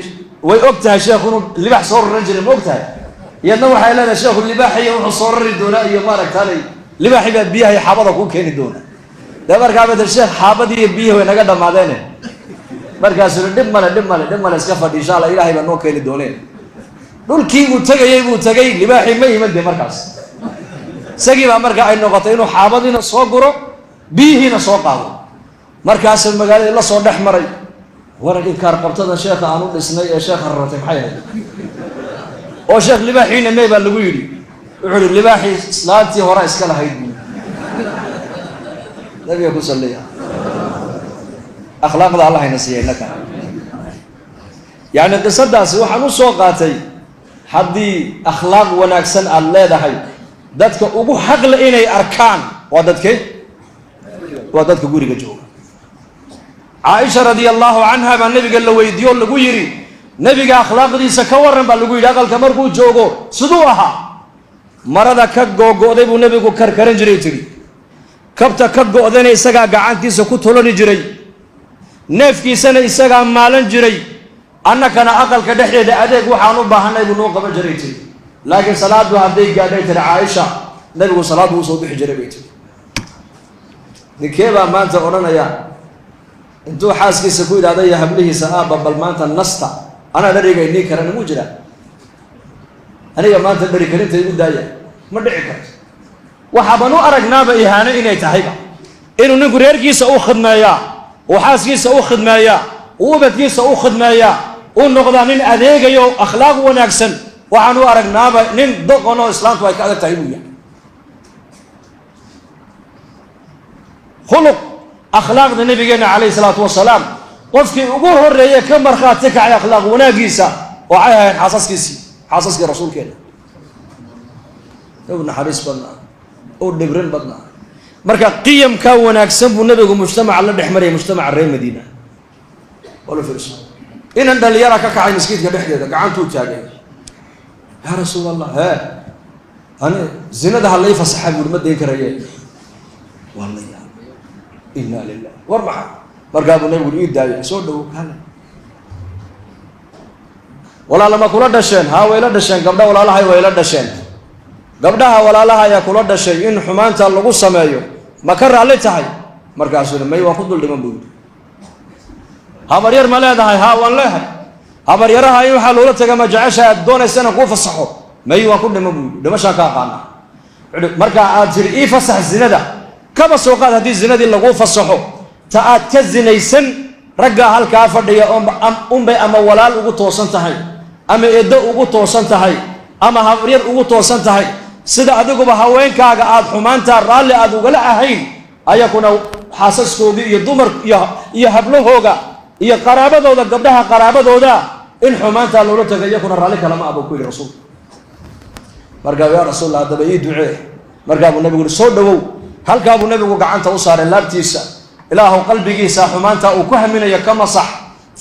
way og tahay sheekhu inuu libaax soo raran jiray ma og tahay iyadna waxay leedahay sheekhu libaaxiyo wuxuu soo rari doonaa iyo maaragtaanay libaaxii baa biyaha iyo xaabada kuu keeni doona dee markaaba ta sheekh xaabadii iyo biyihii way naga dhammaadeene markaasuu dhib male iska fadhi insha alla ilaahay baa noo keeni dooneen dhulkii buu tegay libaaxii ma iman de markaas isagii baa markaa ay noqotay inuu xaabadiina soo guro biyihiina soo qaado markaasuu magaaladii la soo dhex maray waran inkaar qabtada sheekha aan u dhisnay ee sheekha raratay maxay ahayd oo sheekh libaaxiina may baa lagu yidhi wuxuu yihi libaaxii islaantii hore iska lahayd buu nabiga ku salliya akhlaaqda allah hayna siiyay innaka yacni qisadaasi waxaan u soo qaatay haddii akhlaaq wanaagsan aada leedahay dadka ugu xaqle inay arkaan waa dadke waa dadka guriga jooga caaisha radia allahu canha baa nabiga la weydiiyo lagu yidhi nabiga akhlaaqdiisa ka waran baa lagu yidhi aqalka markuu joogo siduu ahaa marada ka googo'day buu nabigu karkaran jiray tiri kabta ka go'dana isagaa gacantiisa ku tolani jiray neefkiisana isagaa maalan jiray annakana aqalka dhexdeeda adeeg waxaan u baahanay buu noo qaban jiray tiri laakiin salaadu hadday gaadhay tiri caaisha nabigu salaadu usoo bixi jiray bay tiri ninkee baa maanta odhanaya intuu xaaskiisa ku idhaahda iyo hablihiisa aabba bal maanta nasta anaa dhariga inii karana muu jiraa aniga maanta dhari karinta igu daaya ma dhici karto waxaaban u aragnaaba ihaano inay tahayba inuu ninku reerkiisa u khidmeeyaa uu xaaskiisa u khidmeeyaa uu ubadkiisa u khidmeeyaa uu noqdaa nin adeegayo akhlaaq wanaagsan waxaan u aragnaaba nin doqon oo islaamtu ay ka adag tahay buu yahay khuluq akhlaaqda nabigeena calayhi salaatu wasalaam qofkii ugu horreeyey ka markhaati kacay akhlaaq wanaagiisa waxay ahayd xaasaskii rasuulkeena u naxariis badnaa u dhibrin badnaa marka qiyamkaa wanaagsan buu nabigu mujtamaca la dhex marayay mujtamaca reer madiina wala fiirso inan dhalinyara ka kacay maskiidka dhexdeeda gacantuu taagay yaa rasuul allah ani zinada ha lay fasaxa buuri ma dayn karaye wallaya inna lilah war maxa markaa buu nabigu ii daayay soo dhowo hala walaalama kula dhasheen haa way la dhasheen gabdha walaalahay way la dhasheen gabdhaha walaalaha ayaa kula dhashay in xumaanta lagu sameeyo ma ka raalli tahay markaasuu may waan ku dul dhiman buu yidhi habaryar ma leedahay haa waan leehay habaryaraha in waxaa loola taga ma jecesha aad doonaysa inaan kuu fasaxo may waan ku dhiman buu yidhi dhimashaan ka aqaana marka aad tiri ii fasax zinada kaba soo qaad haddii zinadii laguu fasaxo ta aad ka zinaysan raggaa halkaa fadhiya unbay ama walaal ugu toosan tahay ama eeddo ugu toosan tahay ama habaryar ugu toosan tahay sida adiguba haweenkaaga aad xumaantaa raalli aad ugala ahayn ayakuna xaasaskoodii iyo dumar iyo hablahooga iyo qaraabadooda gabdhaha qaraabadooda إن حمانتا لولا تغيكنا رالك لما أبو كوي رسول مرقا يا رسول الله هذا بيد دعاء مرقا أبو النبي يقول صدو هل كابو النبي وقعنت وصار اللابتيسا إله قلبي جيسا حمانتا وكهم من يكما صح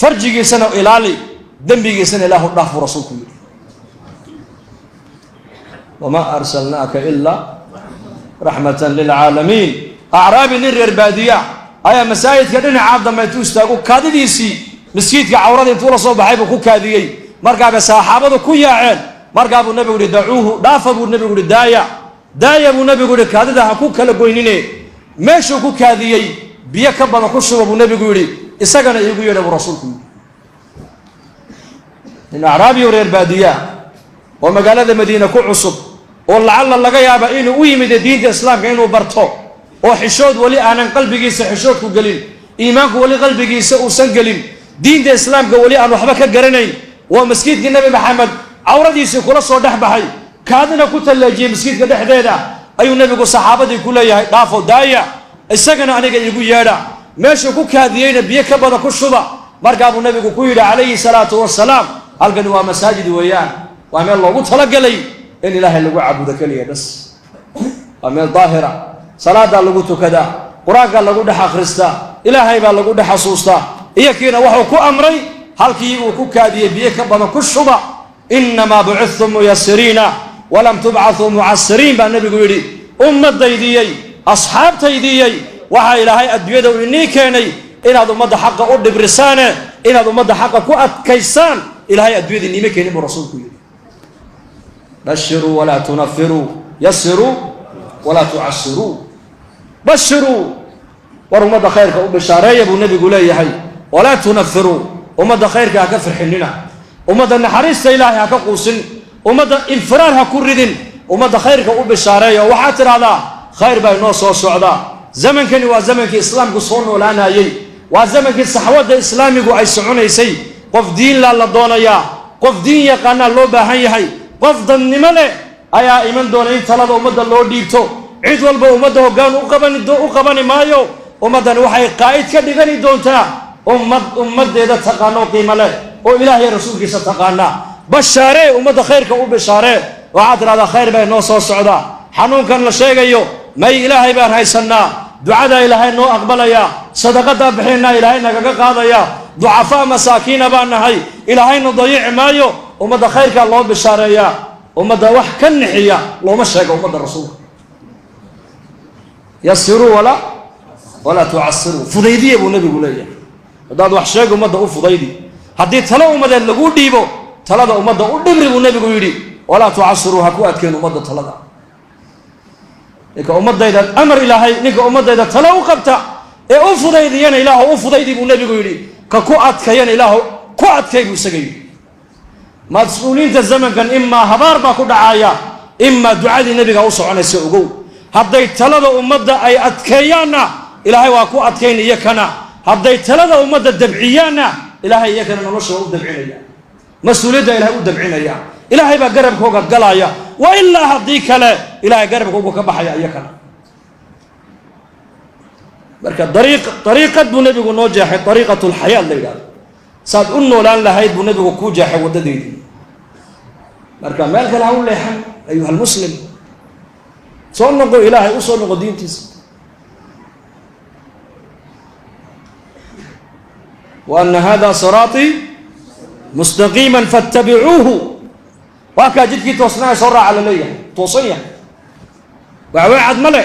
فرجي جيسنا إلالي دنبي جيسنا إله الرحف رسولكم وما أرسلناك إلا رحمة للعالمين أعرابي نرير بادية أيا مسايد كدنا عبد ما يتوستاقو كاديسي مسكيتك عورادي طول صوب حيبو كو كاديي مرقا بساحابه كويا عين مرقا ابو النبي يقول دعوه داف ابو النبي يقول دايا ابو النبي يقول كاديدا كو كلا غوينينه ميشو كو كاديي بيا كبدا كو شوب ابو النبي يقول اسغنا ايغو يرب رسولكم ان أعرابي ورير بادية ومقالة مدينة كو عصب ولعل لغا يابا انو u yimid diinta islaamka inuu barto oo xishood wali aanan qalbigiisa xishood ku galin iimaanku wali qalbigiisa uu san galin diinta islaamka wali aan waxba ka garanayn waa masjidka nabi maxamed awradiisa kula soo dhaxbaxay kaadina ku talaajiyay masjidka dhexdeeda ayuu nabigu saxaabadii ku leeyahay dhaafo daaya isagana aniga igu yeedha meesha ku kaadiyayna biyo ka bada ku shuba markaa buu nabigu ku yidhi calayhi salaatu wasalaam halkan waa masaajid weeyaan waa meel loogu talagalay إن إله اللي عبده كليه بس أمير ظاهرة صلاة اللي قلت كذا قرآن اللي قلت حخرستا إلهي باللي قلت حصوصتا إياكينا وحوكو أمري هل كيوكو كادي بيك بنا كشبا إنما بعثتم ميسرين ولم تبعثوا معسرين بالنبي يقول أمة ديديي أصحاب تيديي وحا إلهي أدوية وإني كيني إن هذا مدى حق أرد برسانة إن هذا مدى حق كؤت كيسان إلهي أدوية إني مكيني برسولك بشروا ولا تنفروا يسروا ولا تعسروا بشروا ورمض خيرك وبشارية ابو النبي يقول لي حي ولا تنفروا ومضى خيرك هكفر حننا ومضى النحريس إلهي هكقوسن ومضى انفرار هكردن ومضى خيرك وبشارية وحاتر هذا خير بين نص وصعدا زمن كان وزمن كإسلام قصون ولا نايي وزمن كالصحوات الإسلامي قو أيسعون يسي قف دين لا لدونيا قف دين يقانا لو باهي قفض النملة أيا إيمان دون إن طلب أمدا لو ديبتو عيد والبا أمدا وقان أقبني مايو أمدا وحي قائد كدغني دونتا أمد إذا تقانو قيمة له وإلهي رسولك ستقانا بشاري أمدا خيرك وبشاري وعادر هذا خير بين نوصة والسعودة حنون كان لشيء ما إلهي بان هاي سنة دعاء إلهي نو أقبليا صدقة بحينا إلهي نقاق قاضيا ضعفاء مساكين بان هاي إلهي نضيع مايو ومدى خيرك الله بشاريا ومدى وحكا نحيا الله مشهق ومدى الرسول يسروا ولا تعسروا فضيدي ابو النبي يقول لي هذا وحشاق ومدى فضيدي هدي تلا ومدى اللي قول ديبو تلا ومدى ودبر ابو النبي يقول لي ولا تعسروا هكوات كانوا ومدى تلا لك ومدى إذا أمر إلهي لك ومدى إذا تلا وقبتا إيه فضيدي يانا إله فضيدي ابو النبي يقول لي ككوات كيان إله كوات كيبو سقيم مسؤولين الزمن كان إما هبار باكو دعايا إما دعاء النبي قوصوا عن السعقو هدي تلد أمدا أي أتكيانا إلهي واكو أتكين إياكنا هدي تلد أمدا دبعيانا إلهي إياكنا نرشو دبعينا مسؤولين إلهي دبعينا إلهي بقرب كوكا قلايا وإلا هديك لا إلهي قرب كوكا بحيا إياكنا بركة طريقة بنبي نوجح طريقة الحياة اللي قال صاد أنه لان لهيد بنبي كوجح ودديد marka meel kale ha u leexan ayuha almuslim soo noqo ilaahay u soo noqo diintiisa wa anna hada sirati mustaqiman fattabi'uhu wa ka jidkii toosnaa soo raaca leeyahay toosaya waad male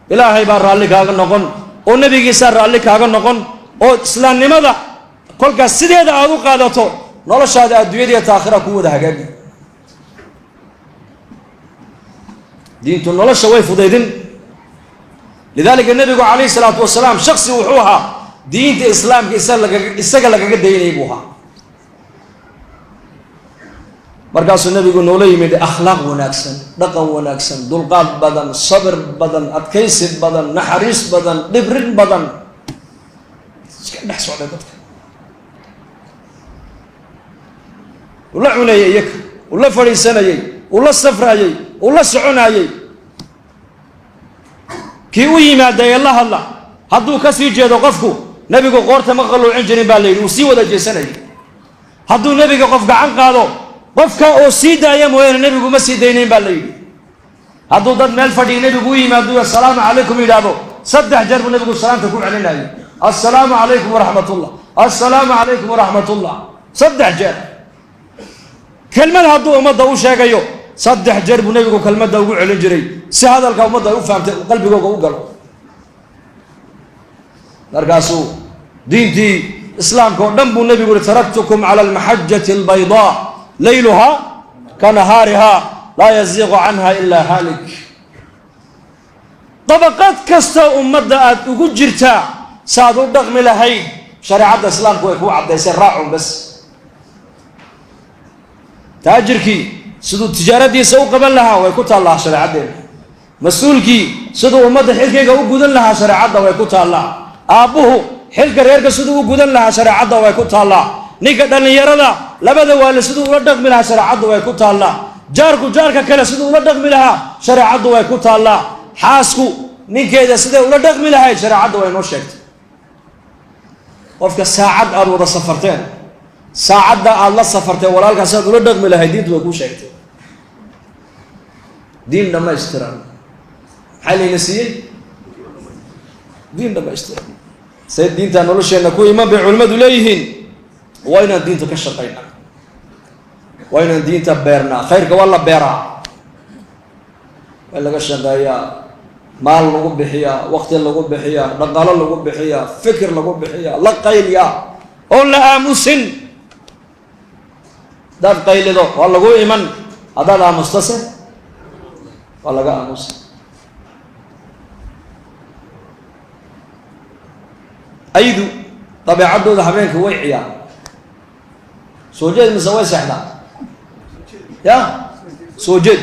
ilaahay baa raalli kaaga noqon oo nabigiisa raalli kaaga noqon oo islaamnimada kolka sideeda aad u qaadato noloshaada adduunyada iyo aakhira ku wada hagaagi دينتو نولشة way fudaydin لذلك النبي عليه الصلاة والسلام شخصي وحوها دينت إسلام إساق لقاق ديني بوها مركز النبي يقول نولي من أخلاق وناكسن رقم وناكسن دلقات بدن صبر بدن أتكيسد بدن نحريس بدن دبرين بدن نحسوا على ذلك ولا عني يك ولا فريسان يك ولا السفر يك ولا سعونا يي كي ويما داي الله هدو كسي جيدو قفكو نبيكو قورتا مقلو عنجرين بالليل وسي ودا جيساني hadduu nebiga qof gacan qaado qofka oo sii daaya mooyaane nebigu ma sii daynayn baa la yidhi. hadduu dad meel fadhiya nebigu u yimaado assalaamu calaykum yidhaahdo 3 jeer buu nebigu salaamta ku celinayo, assalaamu calaykum waraxmatullah, assalaamu calaykum waraxmatullah, 3 jeer. kelmad hadduu ummadda u sheegayo 3 jeer buu nebigu kelmadda ugu celin jiray si hadalka ummadda ay u fahamtay qalbigooga u galo. markaasuu diintii islaamka oo dhan buu nebigu yihi taraktukum cala almaxajati albaydaa layluha ka nahaariha laa yaziiqu canha ilaa haalik. dabaqad kasta ummadda aad ugu jirtaa saaad u dhaqmi lahayd shareecadda islaamku way kuu caddaysay, raacun bas. taajirkii siduu tijaaradiisa u qaban lahaa way ku taallaa shareecaddeena. mas-uulkii siduu ummadda xilkayga u gudan lahaa shareecadda way ku taallaa. aabbuhu xilka reerka siduu u gudan lahaa shareecadda way ku taallaa. ninka dhallinyarada labada waale siduu ula dhaqmi lahaa shareecaddu way ku taallaa. jaarku jaarka kale siduu ula dhaqmi lahaa shareecaddu way ku taallaa. xaasku ninkeeda siday ula dhaqmi lahayd shareecadda way noo sheegtay. qofka saacad aad wada safarteen, saacadda aad la safartee walaalkaas aad ula dhaqmi lahayd diintu way kuu sheegtay. diin dhammaystiran maxaa layna siiyey? diin dhammaystiran. say diinta nolosheenna ku iman bay culimmadu leeyihiin waa inaan diinta ka shaqaynaa, waa inaan diinta beernaa. khayrka waa la beeraa, waa laga shaqeeyaa, maal lagu bixiyaa, waqti lagu bixiyaa, dhaqaalo lagu bixiyaa, fikir lagu bixiyaa, la qayliyaa oon la aamusin. haddaad qaylido waa lagu iman, haddaad aamustase waa laga aamusa. aydu dabeecaddooda habeenka way ciyaan, soo jeed mise way seexdaan? ya soo jeed.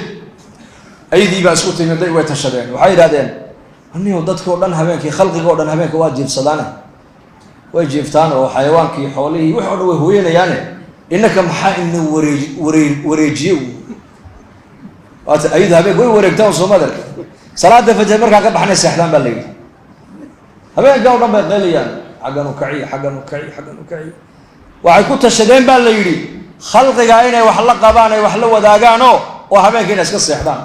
aydii baa isku timiday, way tashadeen, waxay yidhahdeen anigo dadkao dhan habeenkii, khalqiga o dhan habeenka waa jiifsadaane, way jiiftaan oo xayawaankii xoolihii wix o dhan way hooyanayaane, innaka maxaa ina wareejiye? waata aydu habeenka way wareegtaan soo madarka. salaada fajr markaa ka baxnay seexdaan baa layidhi. habeenka o dhan bay qaylayaan, xaggan u kaciy, xaggan u kaciy, xaggan u kaciy. waxay ku tashadeen baa la yidhi khalqiga inay wax la qabaan, ay wax la wadaagaanoo oo habeenka inay iska seexdaan.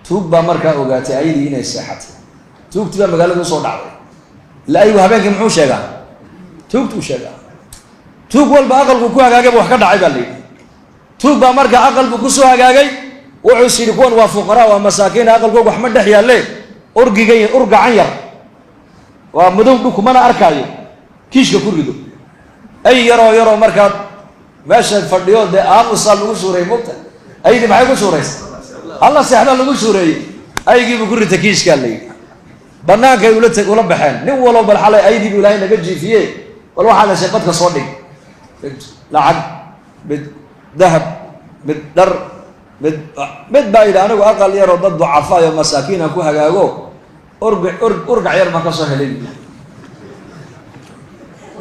tuug baa markaa ogaatay ayadii inay seexatay. tuugtii baa magaalada usoo dhacday. ila aygu habeenkii muxuu sheegaa? tuugtuu sheegaa. tuug walba aqalku ku hagaagay bu wax ka dhacay baa la yidhi. tuug baa markaa aqalku kusoo hagaagay, wuxuu is yidhi kuwan waa fuqaraa, waa masaakiin, aqalkooga wax ma dhex yaalle, urgacan yar waa madow dhukumana arkaayo, kiishka ku rido. ay yaroo markaad meesha fadhiyo dee aamusaa lagu suureeyey mugta. aydii maxay ku suuraysa? alla seexda lagu suureeyey. aygiibu ku rita kiishkaa la yidhi. bannaankay ula baxeen. nin walow bal xalay aydiibu ilaahay naga jiifiye, bal waxaa la sheeg badka soo dhig. lacag, mid dahab, mid dhar, mid baa yidhi anigu aqal yaroo dad ducafaayo masaakiina ku hagaago urgac yar baan ka soo helay.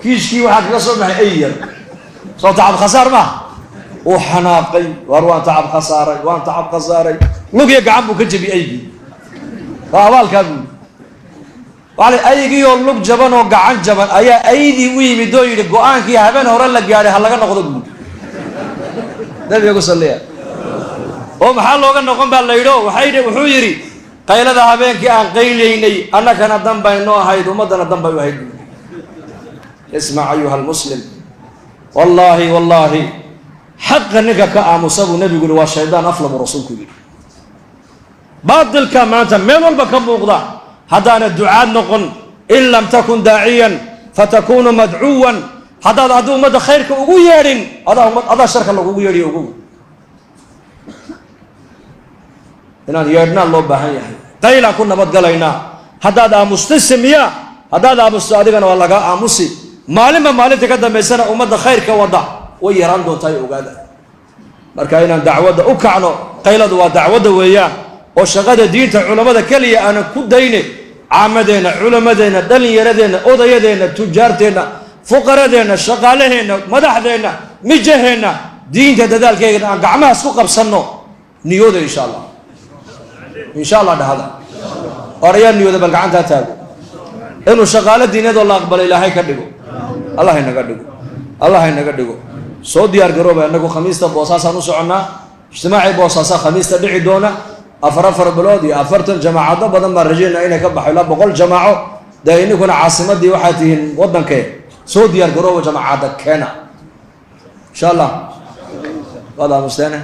kiishkii waxaa kaga soo baxay ay yar. soo tacab khasaar maaha? uu xanaaqay, war waan tacab khasaaray, lugiyo gacan buu ka jebiyey aygii. waa abaalkaa buu yidhi. aygii oo lug jaban oo gacan jaban ayaa aydii u yimid oo yidhi go-aankii habeen hore la gaadhay ha laga noqdo buu. nabiga ku salliya. oo maxaa looga noqon baa la yidhi? wuxuu yidhi qaylada habeenkii aan qaylaynay annakana danbay noo ahayd, ummaddana danbay u ahayd. ismac ayuha almuslim, wallaahi xaqa ninka ka aamusa buu nebigu yihi waa shaydaan afla buu rasuulku yidhi. baatilka maanta meel walba ka muuqda, haddaana ducaad noqon, in lam takun daaciyan fatakunu madcuwan. haddaad haddii ummadda khayrka ugu yeedhin, adaa sharka lagugu yeedhiyo ugu. inaan yeedhnaa loo baahan yahay. qaylaan ku nabadgalaynaa. haddaad aamusta samiya, haddaad aamusto adigana waa lagaa aamusi. maalinba maalinta ka dambaysana ummadda khayrka wadda way yaraan doontaa iyo ogaada. marka inaan dacwadda u kacno, qayladu waa dacwadda weeyaan. oo shaqada diinta culammada keliya aanan ku dayne, caamadeenna, culammadeenna, dhallinyaradeenna, odayadeenna, tujaarteenna, fuqaradeenna, shaqaalaheenna, madaxdeenna, mijaheenna, diinta dadaalkeegana aan gacmaha isku qabsanno. niyooda insha allah, insha allah dhahada. orayaa niyooda bal gacantaa taago inuu shaqaalo diinadoo la aqbalo ilaahay ka dhigo. allah inaga dhigo. الله ينقدقو soo diyaar garooba anagu khamiista boosaasaan u soconnaa ijtimaacii boosaasa khamiista dhici doona afar bilood iyo 40 jamaacado badan baan rajaynaa inay ka baxo ilaa 100 jamaaco dee ininkuna caasimadii waxaad tihiin waddankee soo diyaar garooba jamaacada keena insha allah waad aamusteene